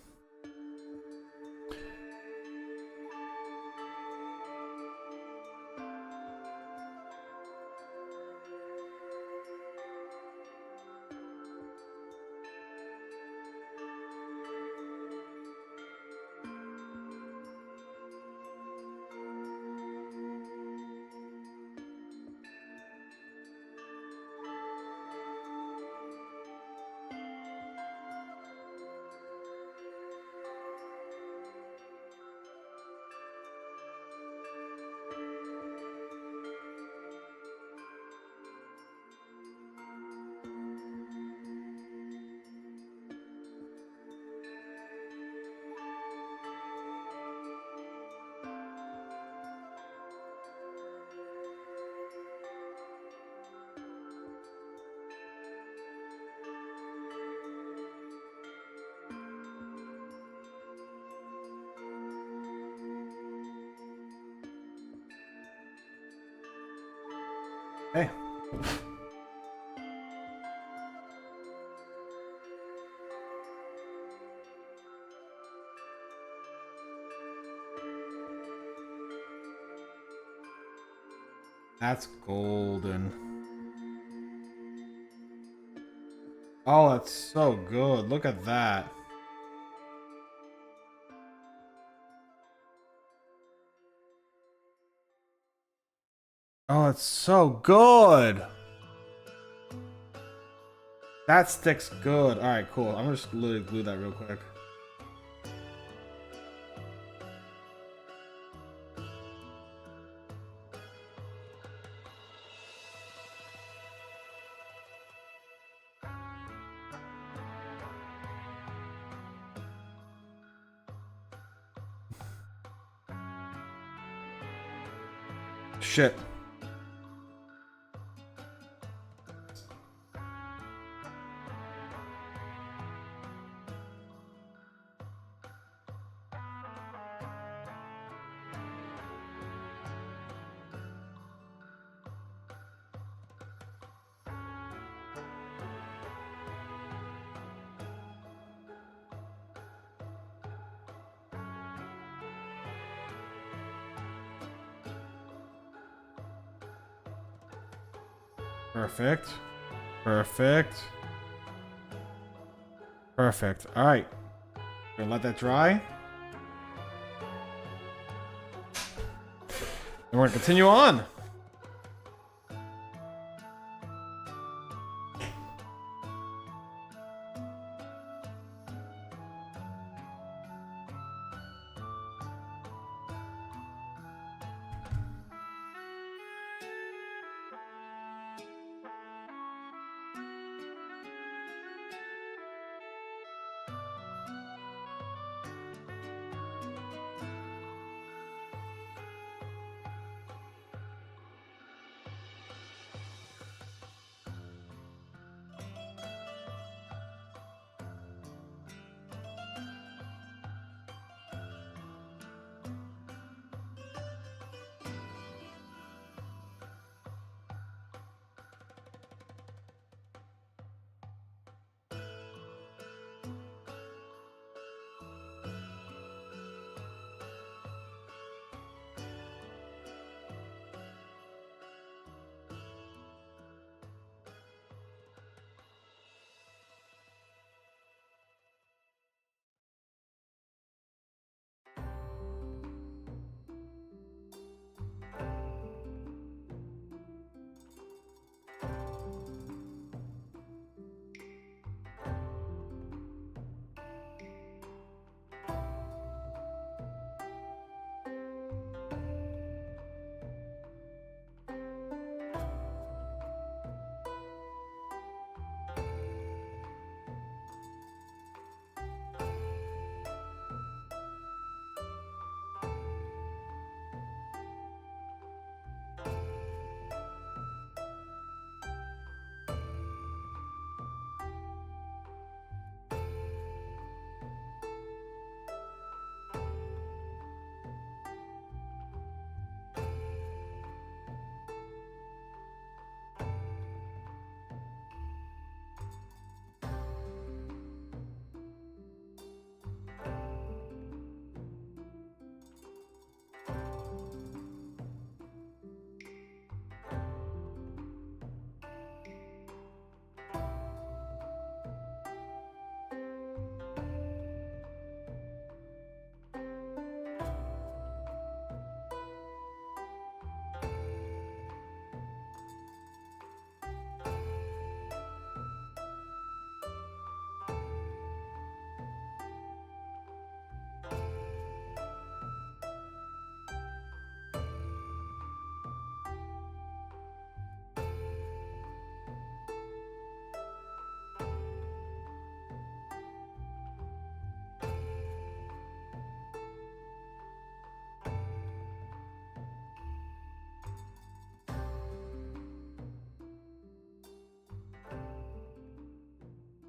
Hey. That's golden. Oh, that's so good. Look at that. Oh, it's so good. That sticks good. All right, cool. I'm gonna just literally glue that real quick. Shit. Perfect. Perfect. Perfect. All right. Gonna let that dry. And we're gonna continue on.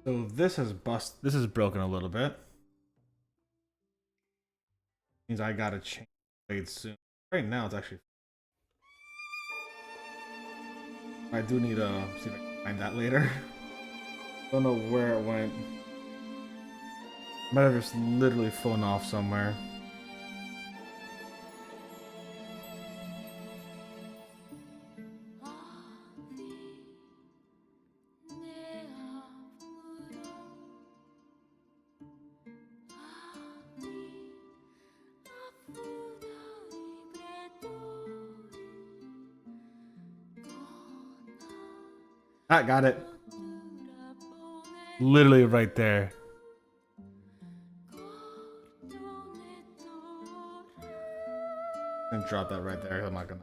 So this has this is broken a little bit. Means I gotta change blades soon. Right now it's actually I do need to see if I can find that later. Don't know where it went. Might have just literally flown off somewhere. I got it. Literally right there. I'm gonna drop that right there. I'm not gonna.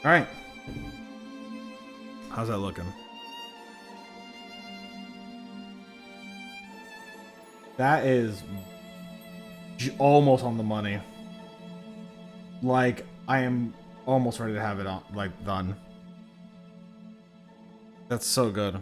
All right. How's that looking? That is almost on the money. Like, I am almost ready to have it on, like, done. That's so good.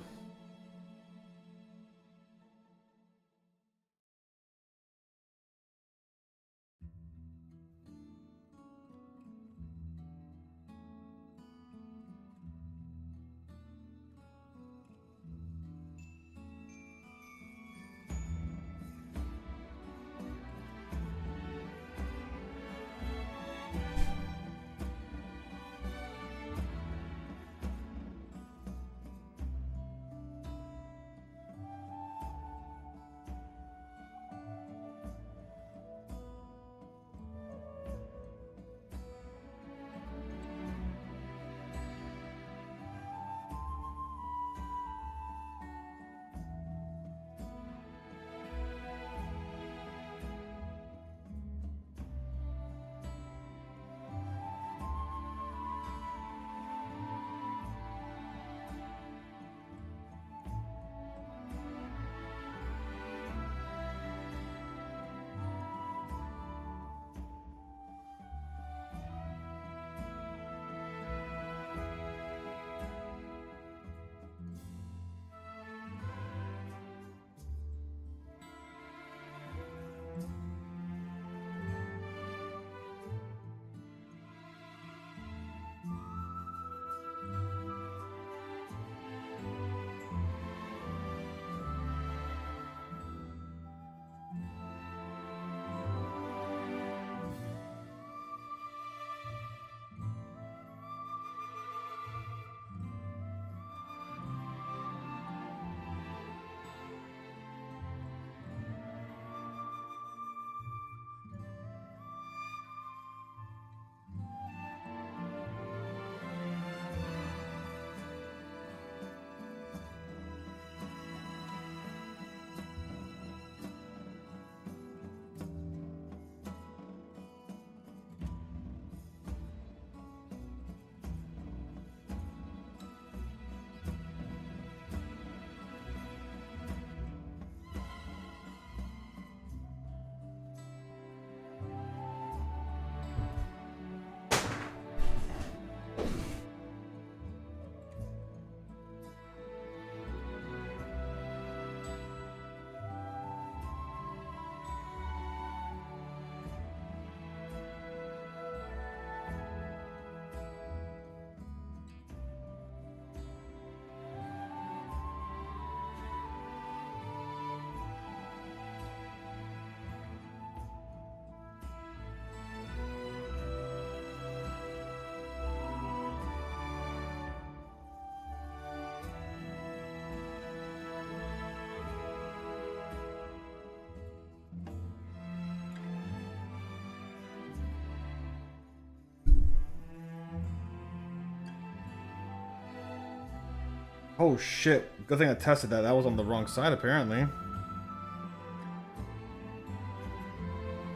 Oh shit. Good thing I tested that. That was on the wrong side apparently.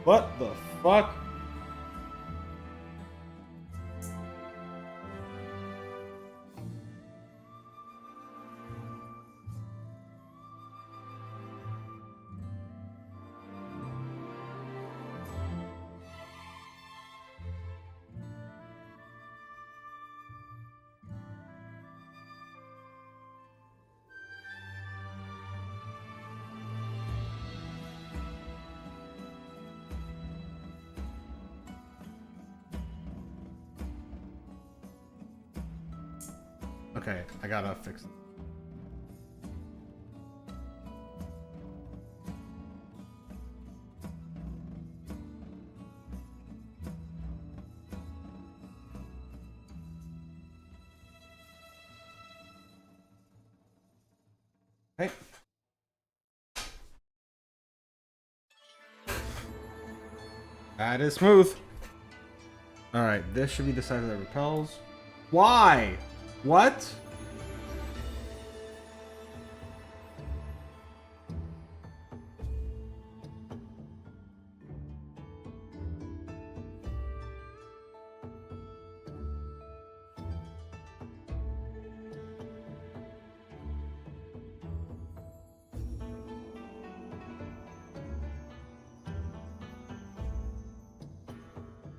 What the fuck? Okay, I gotta fix it. Hey. That is smooth. Alright, this should be the side that repels. Why? What?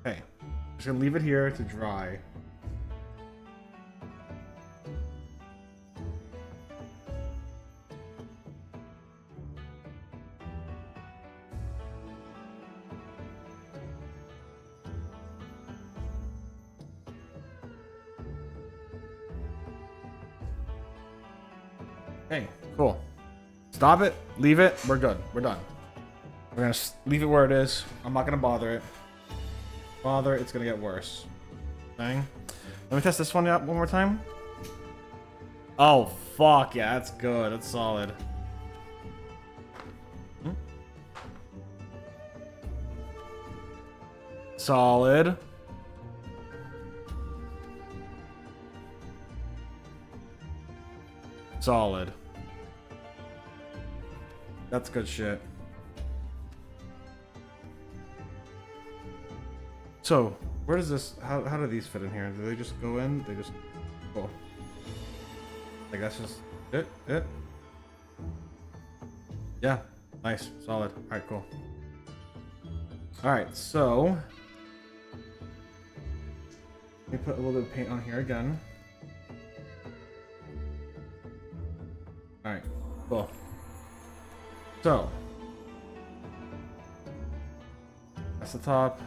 Okay, just gonna leave it here to dry. Okay, cool. Stop it, leave it, we're good, we're done. We're gonna leave it where it is. I'm not gonna bother it. It's gonna get worse. Dang. Let me test this one out one more time. Oh, fuck, yeah, that's good, that's solid. Solid. Solid. That's good shit. So, where does this, how do these fit in here? Do they just go in? They just, cool. I guess just it. Yeah, nice, solid. All right, cool. All right, so let me put a little bit of paint on here again. All right, cool. So that's the top.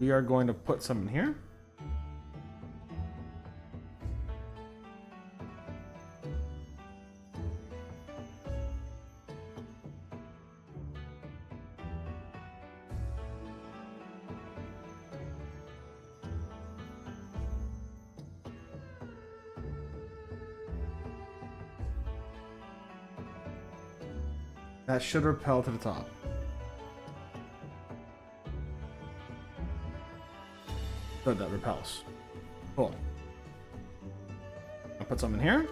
We are going to put some in here. That should repel to the top. Good, that repels. Cool. I'll put some in here.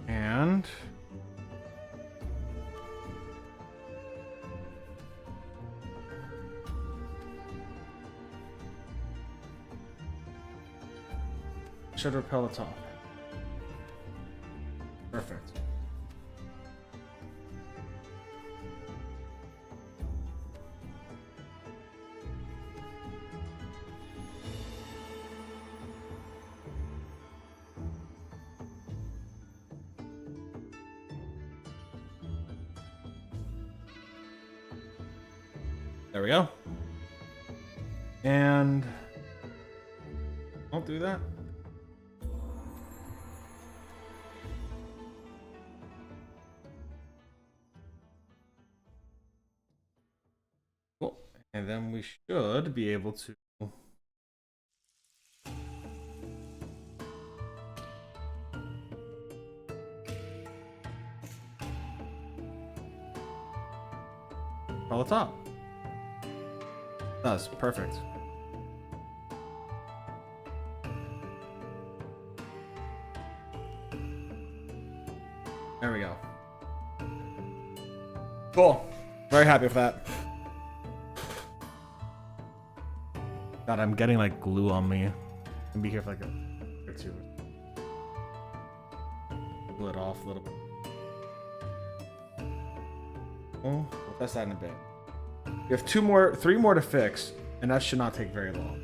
And should repel the top. Perfect. There we go. And don't do that. Cool. And then we should be able to fill the top. That's perfect. Cool. Very happy with that. God, I'm getting like glue on me. I'll be here for like a or two. Glue it off a little bit. Oh, we'll test that in a bit. We have 3 more to fix, and that should not take very long.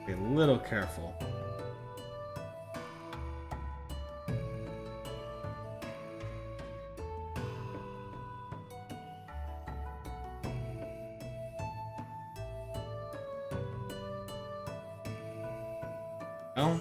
Be a little careful. No?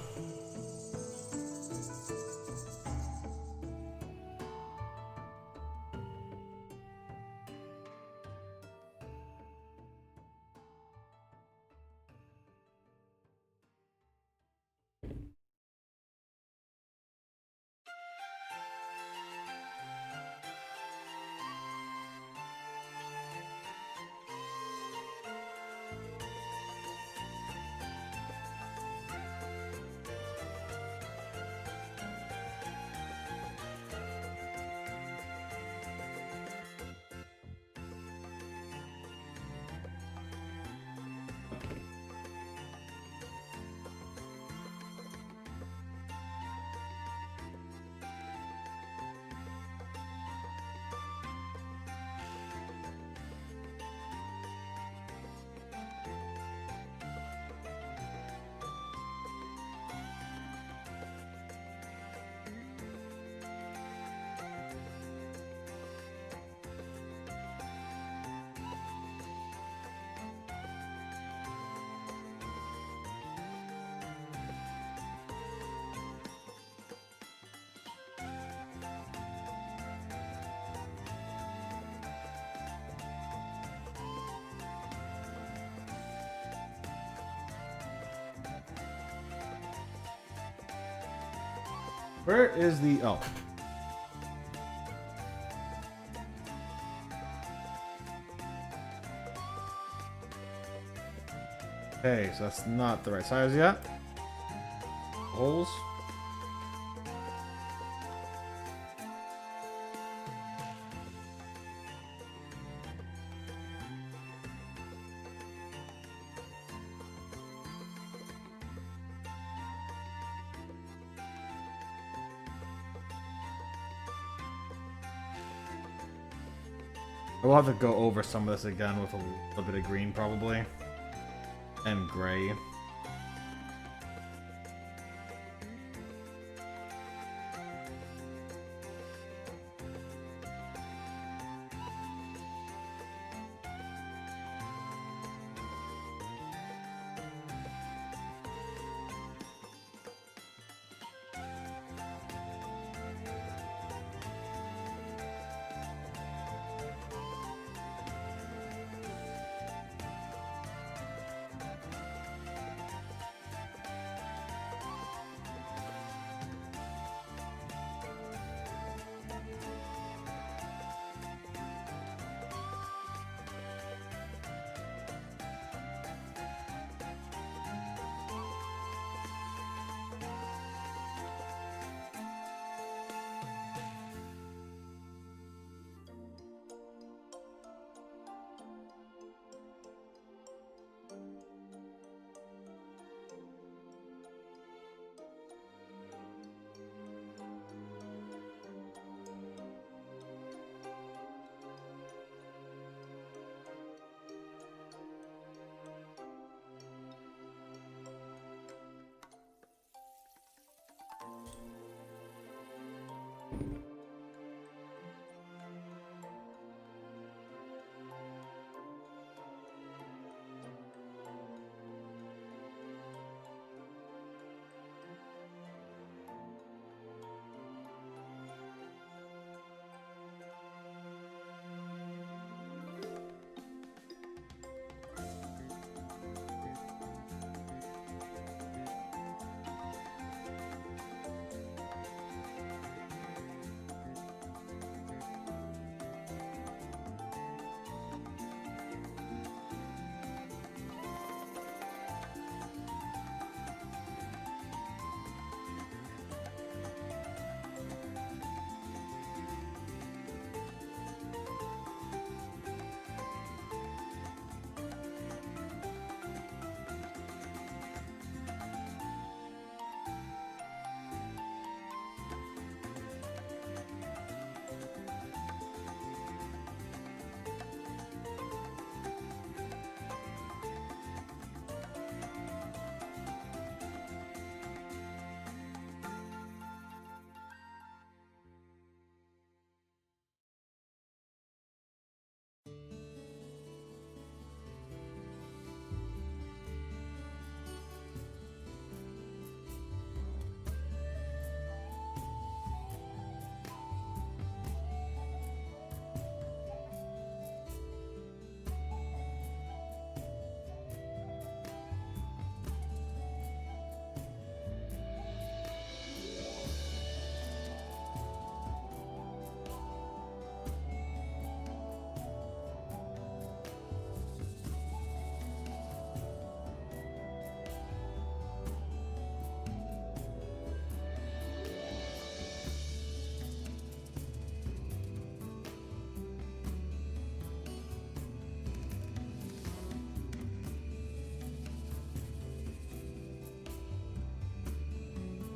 Where is the... Oh. Okay, so that's not the right size yet. Holes. We'll have to go over some of this again with a little bit of green, probably. And gray.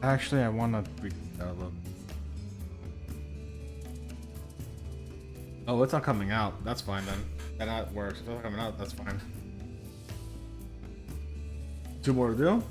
Actually, I want to tweak that a little. Oh, it's not coming out. That's fine then. That works. If it's not coming out, that's fine. 2 more to do.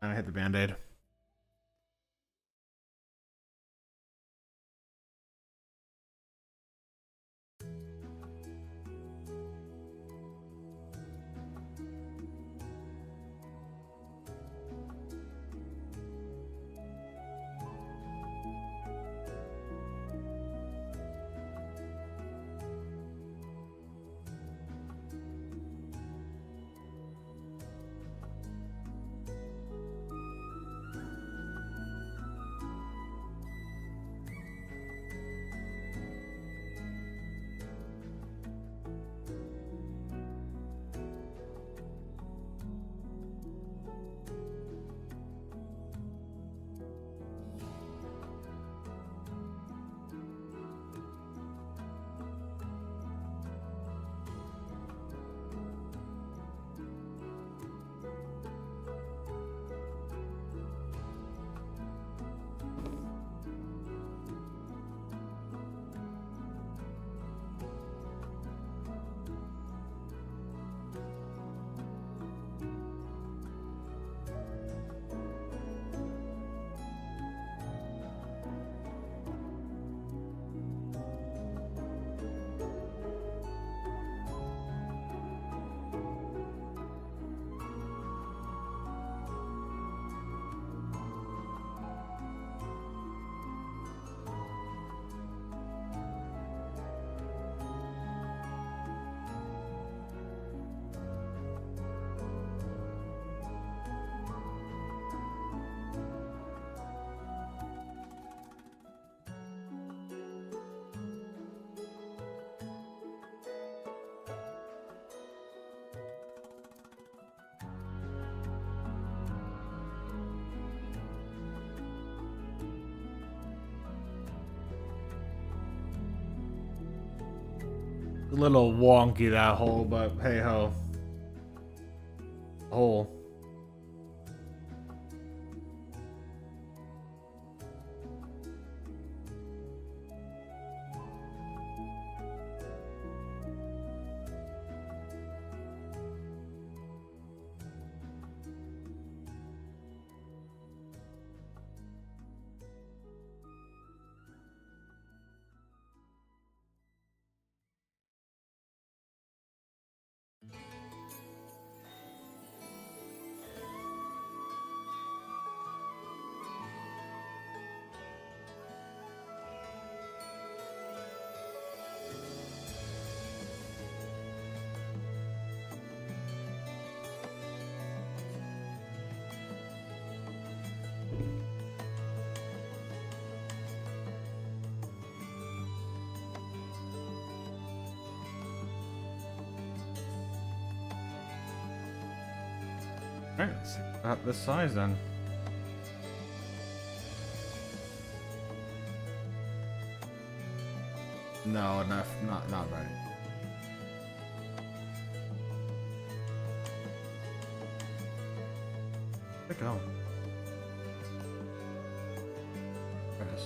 And I hit the band-aid. A little wonky, that hole, but hey ho. Hole. Alright, let's see about this size then. No, not ready. Where'd it go? There it is.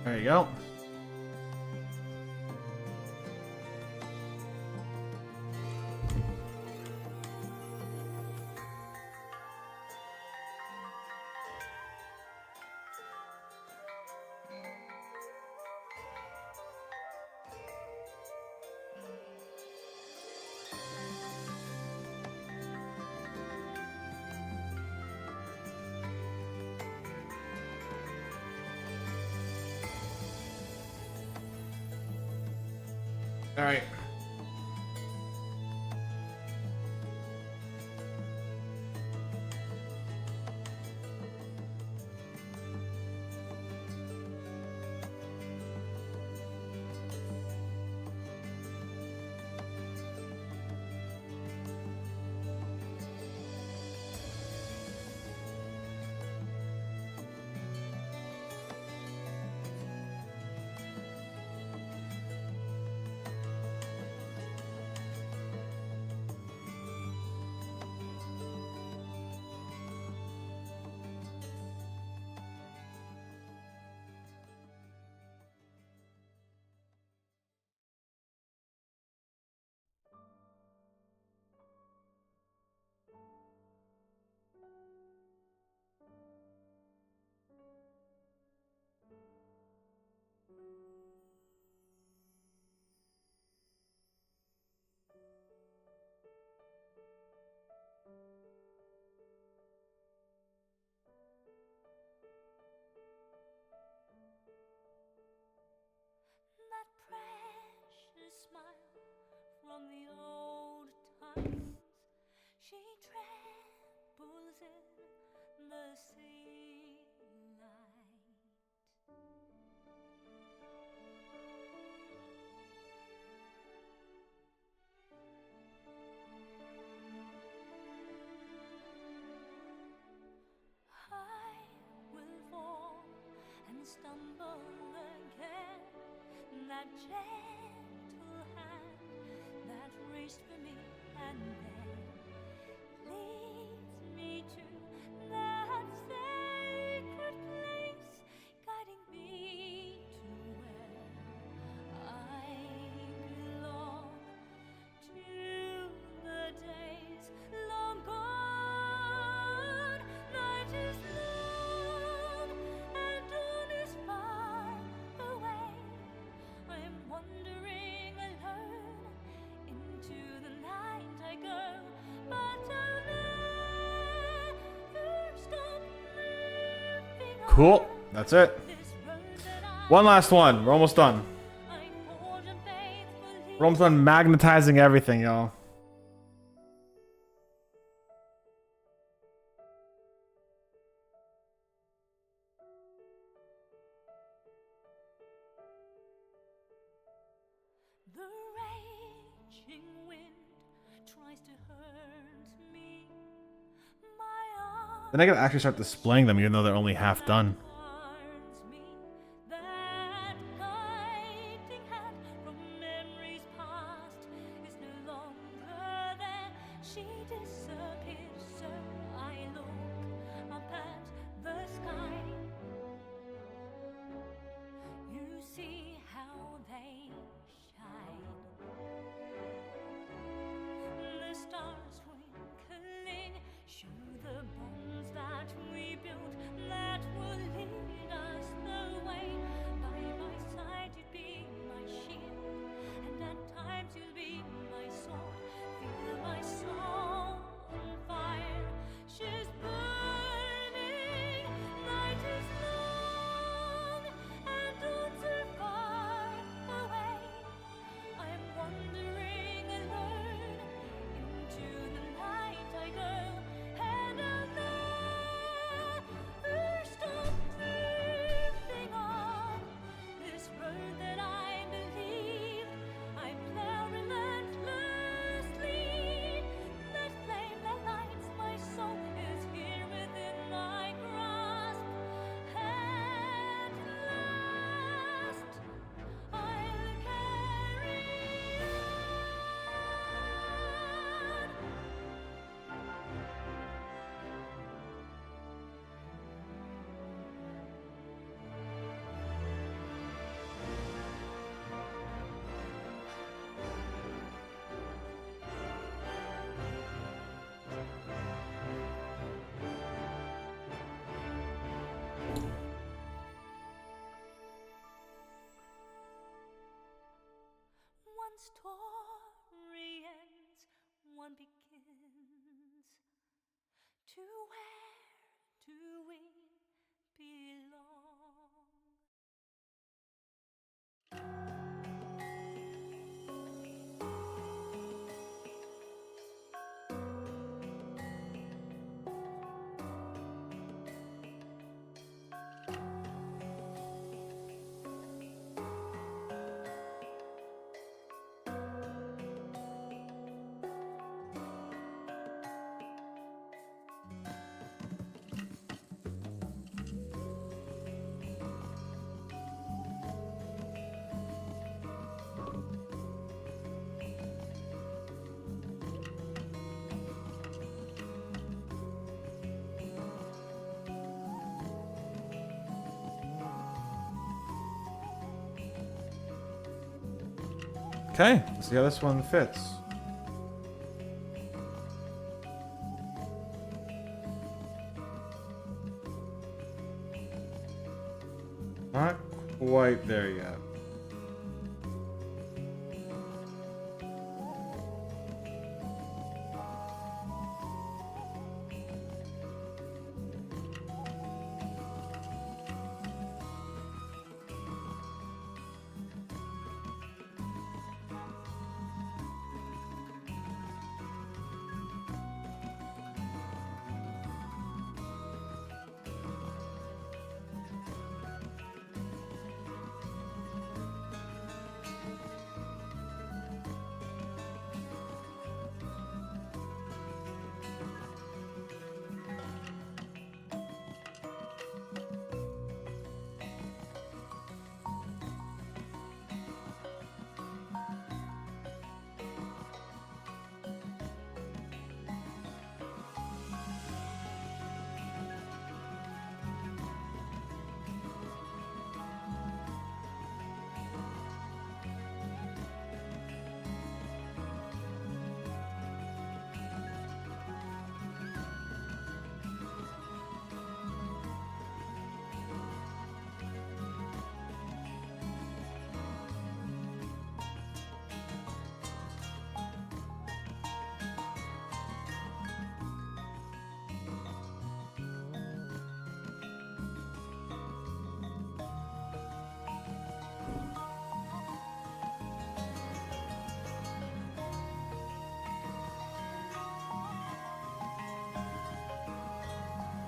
There you go. All right. That precious smile from the old times, she trembles in the sea light. I will fall and stumble again. That gentle hand that reached for me and then leads me to that sacred place, guiding me to where I belong, to the days long gone. Night is long and dawn is far away. I'm wandering alone, into the night I go, but I'll never stop moving on. Cool. That's it. This road that One last one. We're almost done. I hold and faithfully. We're almost done magnetizing everything, y'all. The raging wind tries to hurt me. My arms Then I can actually start displaying them, even though they're only half done. warns me. That guiding hand from memories past is no longer there. She disappeared, so I look up at the sky. You see how they shine. The stars twinkling show the bonds that we built that will live story ends, one begins. To where do we belong? Okay, let's see how this one fits. Not quite there yet.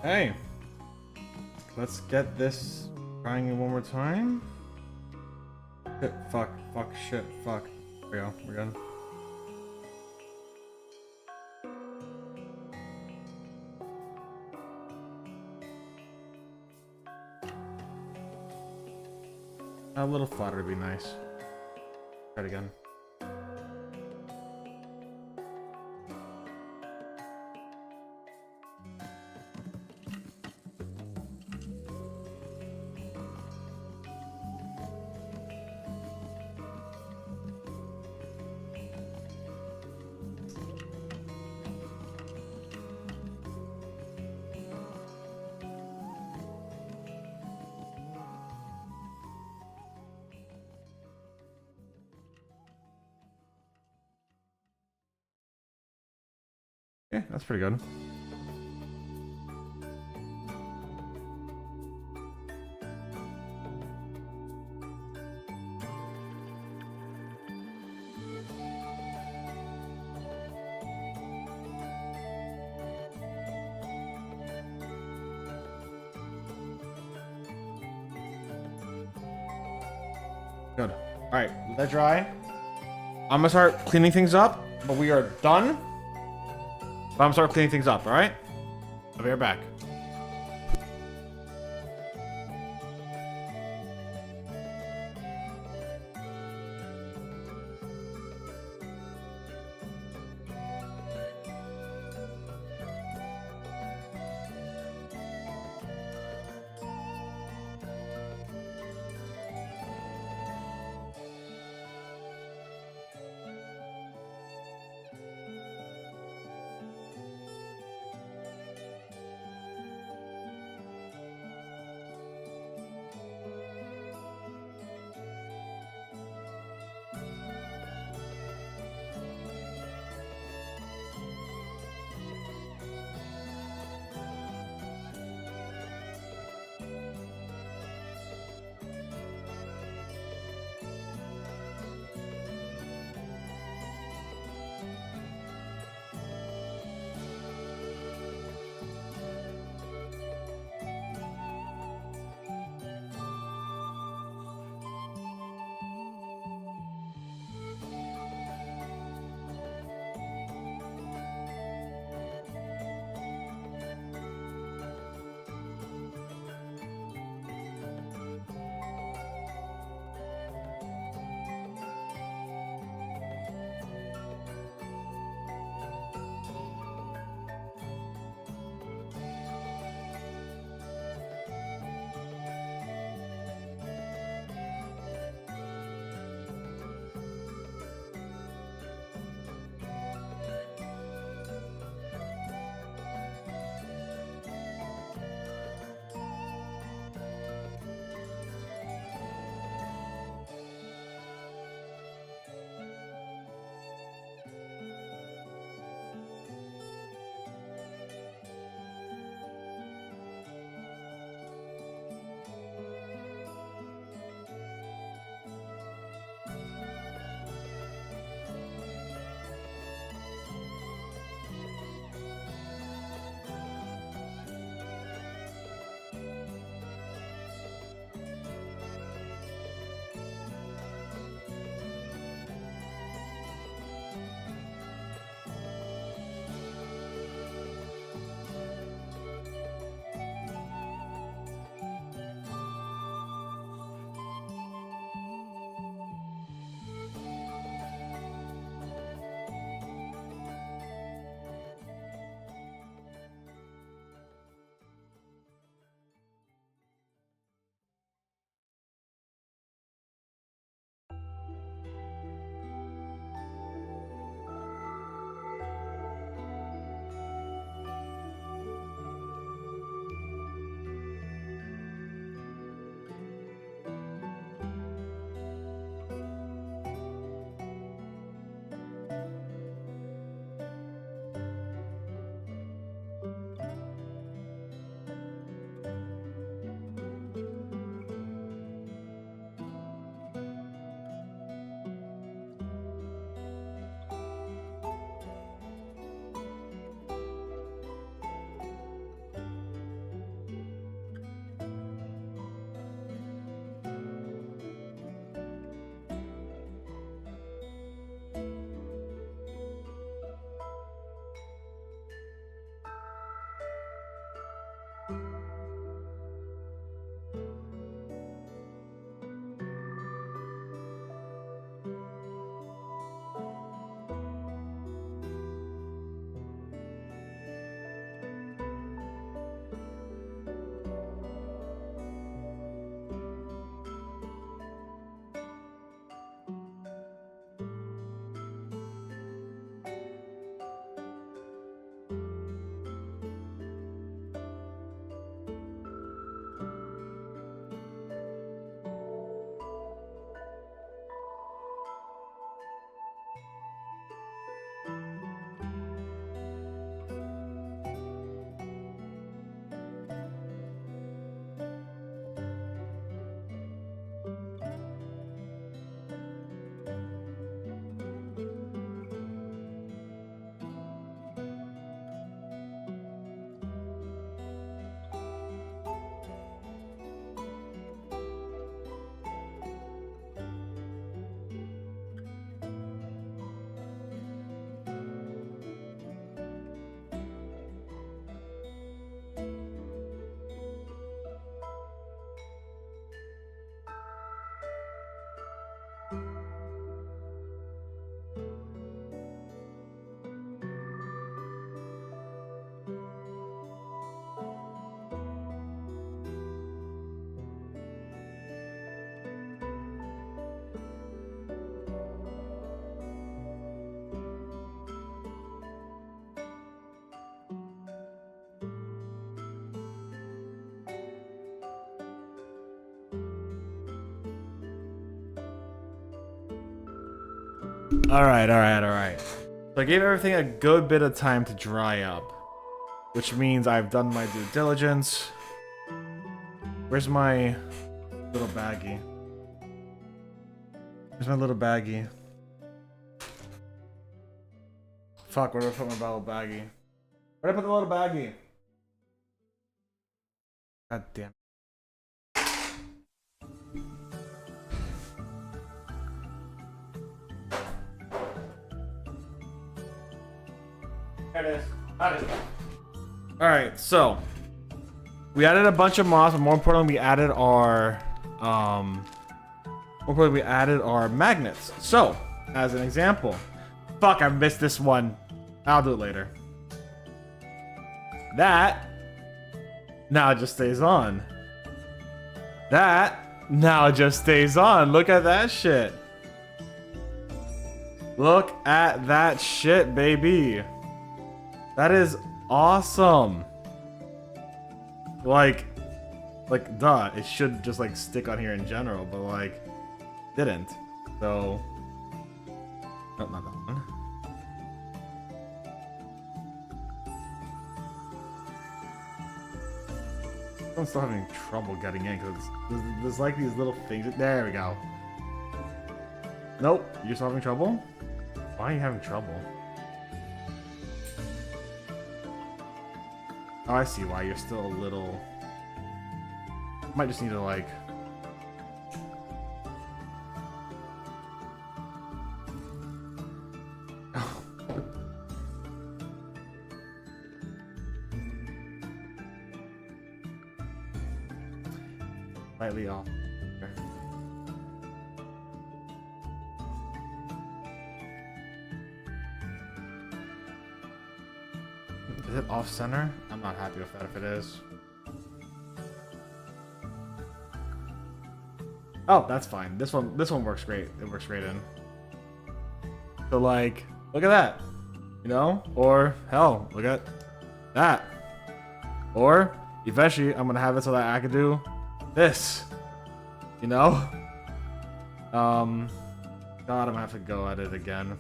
Hey, let's get this trying it one more time. Shit, fuck, shit, fuck. There we go, we're good. A little flatter would be nice. Try it again. Yeah, that's pretty good. Good. Alright, let that dry. I'm gonna start cleaning things up, but we are done. But I'm gonna start cleaning things up, alright? I'll be right back. Alright. So I gave everything a good bit of time to dry up, which means I've done my due diligence. Where's my little baggie? Where's my little baggie? Fuck, where did I put my little baggie? Where did I put the little baggie? God damn. There it is. Got it. Alright, so we added a bunch of moss, but more importantly, we added our magnets. So, as an example, fuck, I missed this one. I'll do it later. That now it just stays on. That now it just stays on. Look at that shit. Look at that shit, baby. That is awesome. Like, duh, it should just like stick on here in general, but like, didn't. So, nope, not that one. I'm still having trouble getting in because there's like these little things. There we go. Nope, you're still having trouble? Why are you having trouble? Oh, I see why. You're still a little... Might just need to, like... Slightly off. Is it off center? I'm not happy with that if it is. Oh, that's fine. This one works great. It works great in. So like, look at that. You know? Or hell, look at that. Or eventually I'm gonna have it so that I can do this. You know? God, I'm gonna have to go at it again.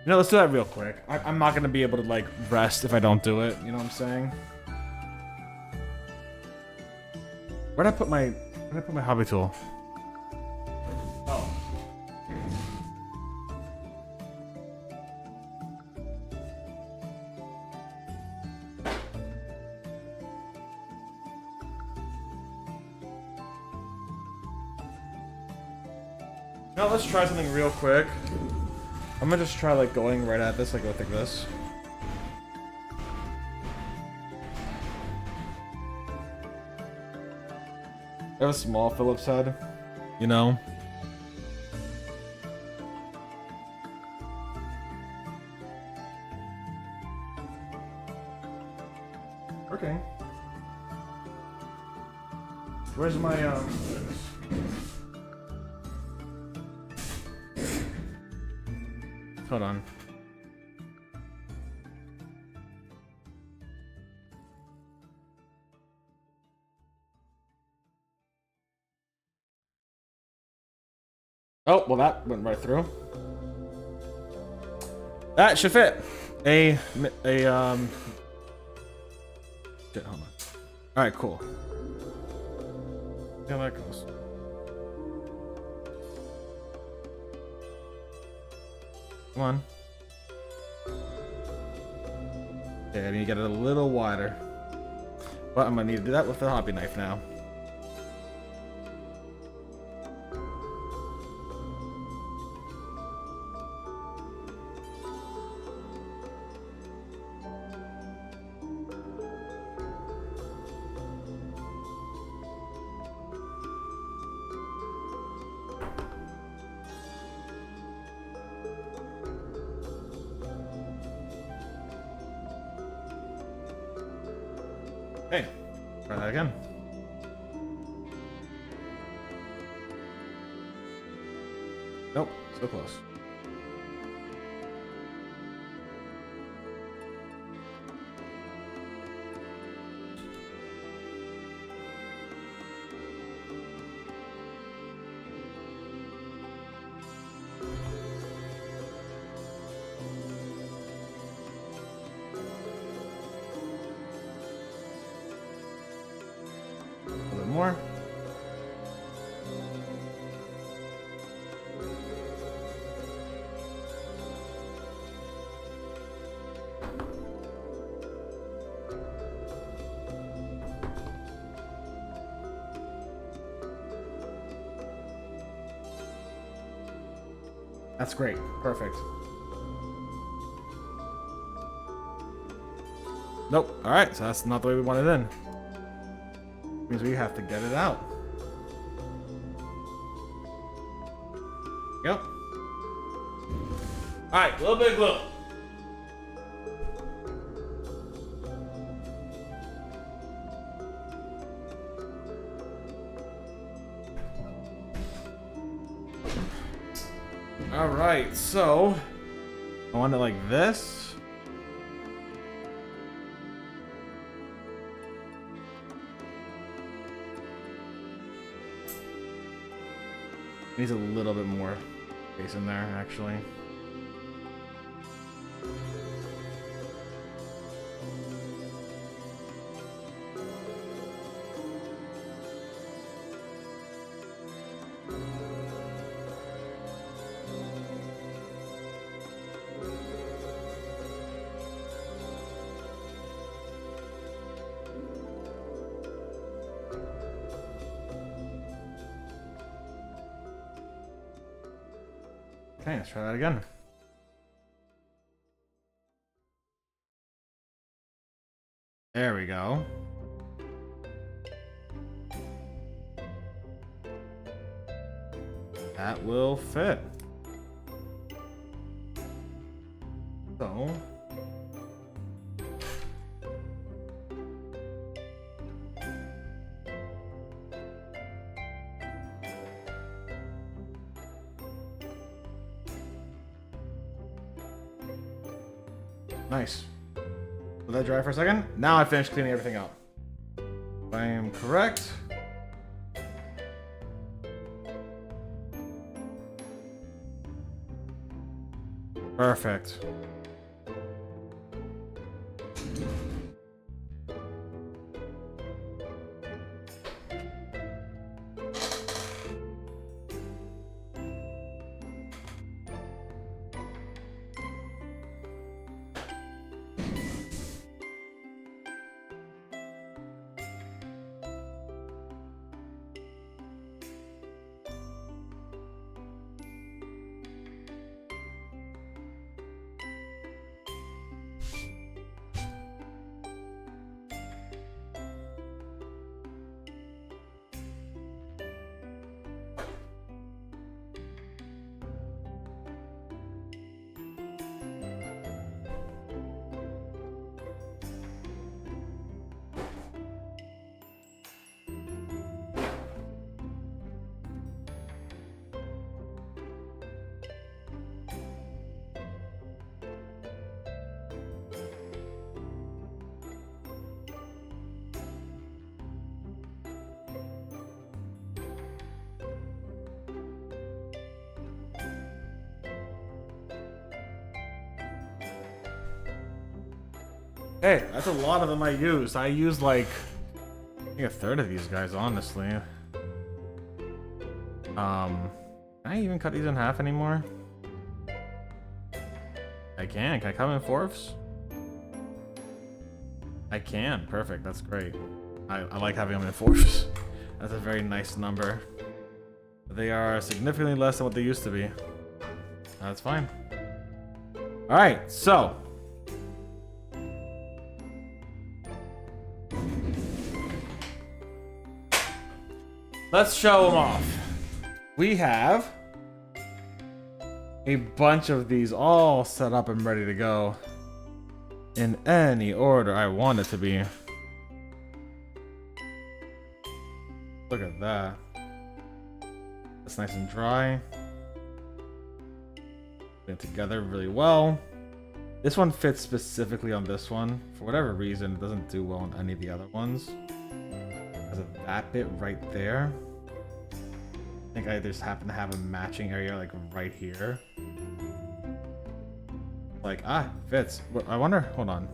You know, let's do that real quick. I'm not gonna be able to like rest if I don't do it. You know what I'm saying? Where'd I put my hobby tool? Oh. Now let's try something real quick. I'm gonna just try like going right at this, like go like this. I have a small Phillips head, you know? Working. Where's my, Hold on. Oh, well that went right through. That should fit. Shit, hold on. Alright, cool. See how that goes. Come on. Okay, I need to get it a little wider. But I'm gonna need to do that with the hobby knife now. Okay, try that again. Nope, so close. A little bit more. That's great. Perfect. Nope. Alright, so that's not the way we want it in. Means we have to get it out. Yep. Alright, a little bit of glue. Alright, so I want it like this. Needs a little bit more space in there, actually. Okay, let's try that again. There we go. That will fit. So nice. Let that dry for a second. Now I finished cleaning everything up. If I am correct. Perfect. Hey, that's a lot of them I used. I used like I think a third of these guys, honestly. Can I even cut these in half anymore? I can. Can I cut them in fourths? I can. Perfect. That's great. I like having them in fourths. That's a very nice number. They are significantly less than what they used to be. That's fine. Alright, so. Let's show them off. We have a bunch of these all set up and ready to go in any order I want it to be. Look at that. It's nice and dry. Put it together really well. This one fits specifically on this one. For whatever reason, it doesn't do well on any of the other ones. Because of that bit right there. I think I just happen to have a matching area like right here. Like, fits. I wonder, hold on.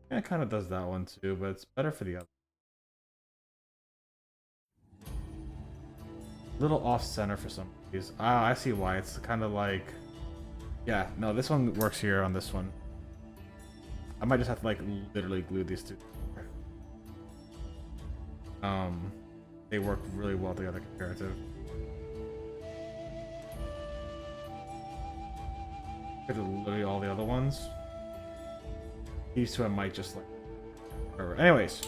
Yeah, it kind of does that one too, but it's better for the other. Little off center for some of these. Ah, I see why. It's kind of like, yeah, no, this one works here on this one. I might just have to like literally glue these two together. They work really well together comparative. Compared to literally all the other ones. These two I might just like. Anyways.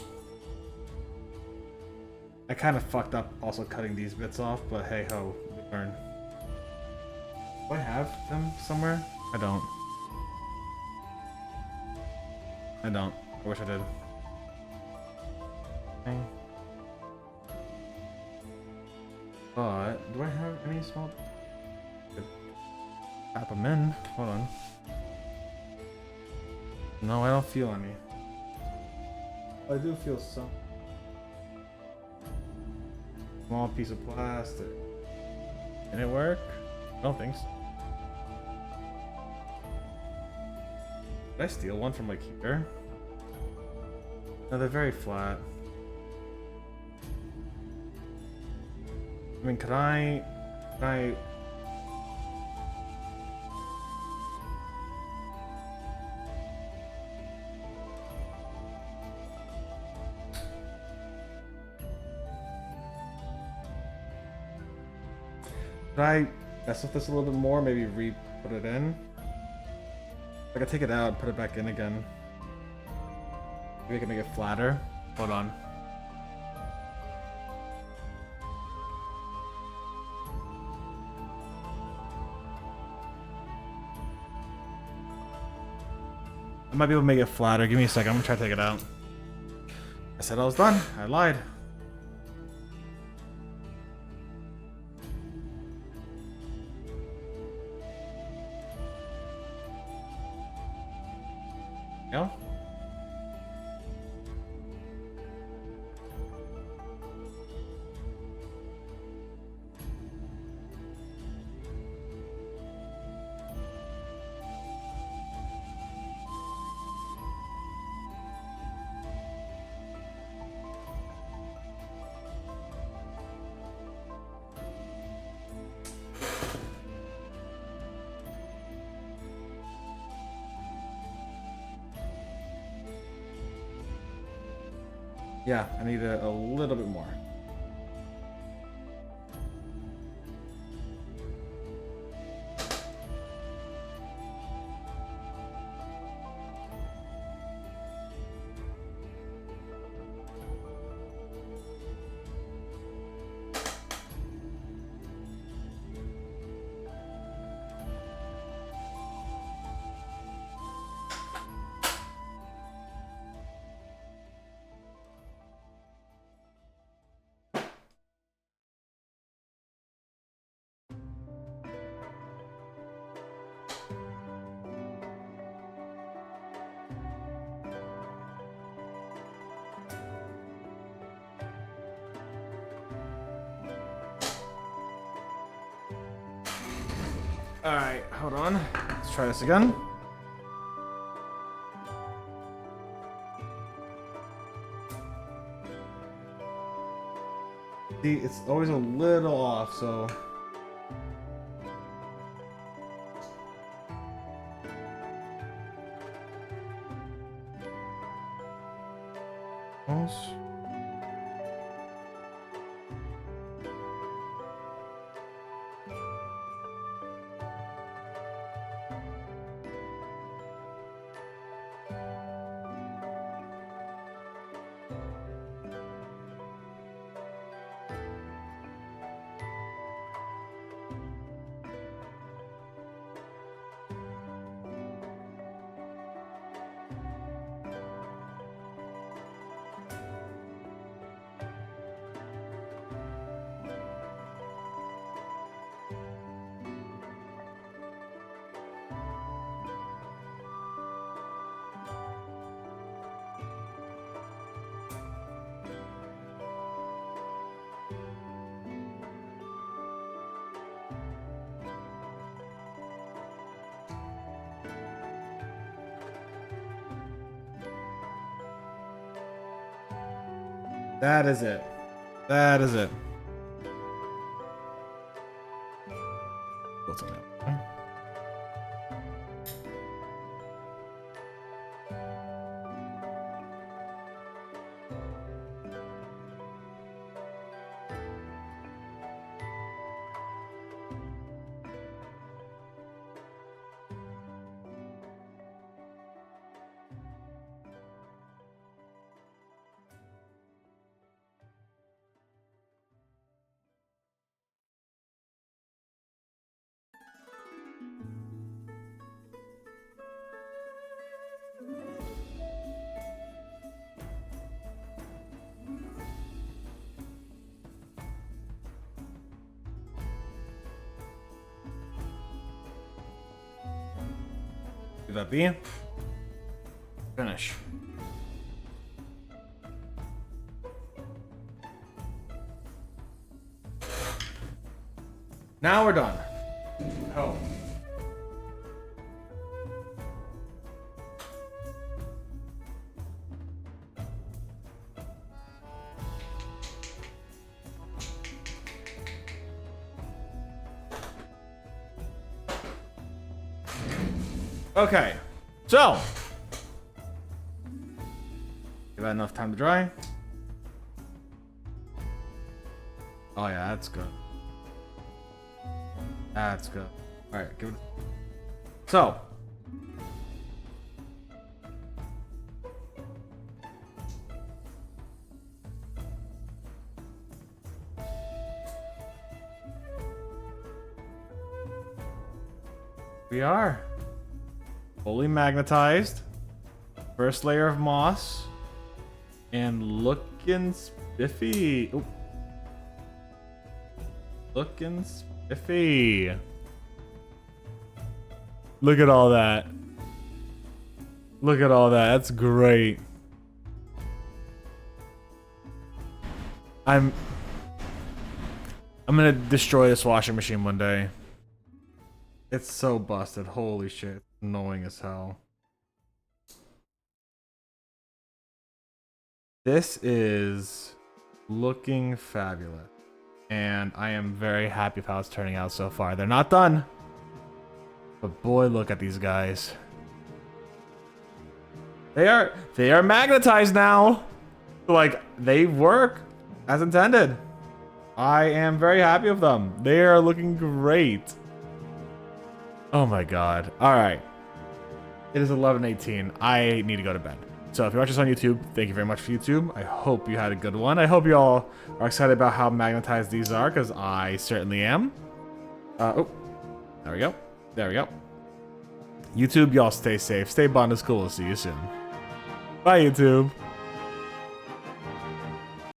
I kind of fucked up also cutting these bits off, but hey ho, we learn. Do I have them somewhere? I don't. I don't. I wish I did. Okay. But do I have any small? Tap them in. Hold on. No, I don't feel any. I do feel some. Small piece of plastic. Can it work? I don't think so. Did I steal one from like here? No, they're very flat. I mean, could I mess with this a little bit more? Maybe re-put it in? I can take it out, put it back in again. Maybe I can make it flatter. Hold on. I might be able to make it flatter. Give me a second. I'm gonna try to take it out. I said I was done. I lied. No? Yeah, I need a little bit more. Alright, hold on. Let's try this again. See, it's always a little off, so... Almost. That is it. That is it. What's on that? Leave that be. Finish. Now we're done. Oh. Okay, so give that enough time to dry. Oh yeah, that's good. That's good. All right, give it. So we are fully magnetized. First layer of moss. And looking spiffy. Ooh. Looking spiffy. Look at all that. Look at all that. That's great. I'm gonna destroy this washing machine one day. It's so busted. Holy shit. It's annoying as hell. This is looking fabulous. And I am very happy with how it's turning out so far. They're not done. But boy, look at these guys. They are magnetized now. Like, they work as intended. I am very happy with them. They are looking great. Oh my god. Alright. It is 11:18. I need to go to bed. So if you watch this on YouTube, thank you very much for YouTube. I hope you had a good one. I hope you all are excited about how magnetized these are, because I certainly am. Oh, there we go. There we go. YouTube, y'all stay safe. Stay Botanist Cool. We'll see you soon. Bye, YouTube.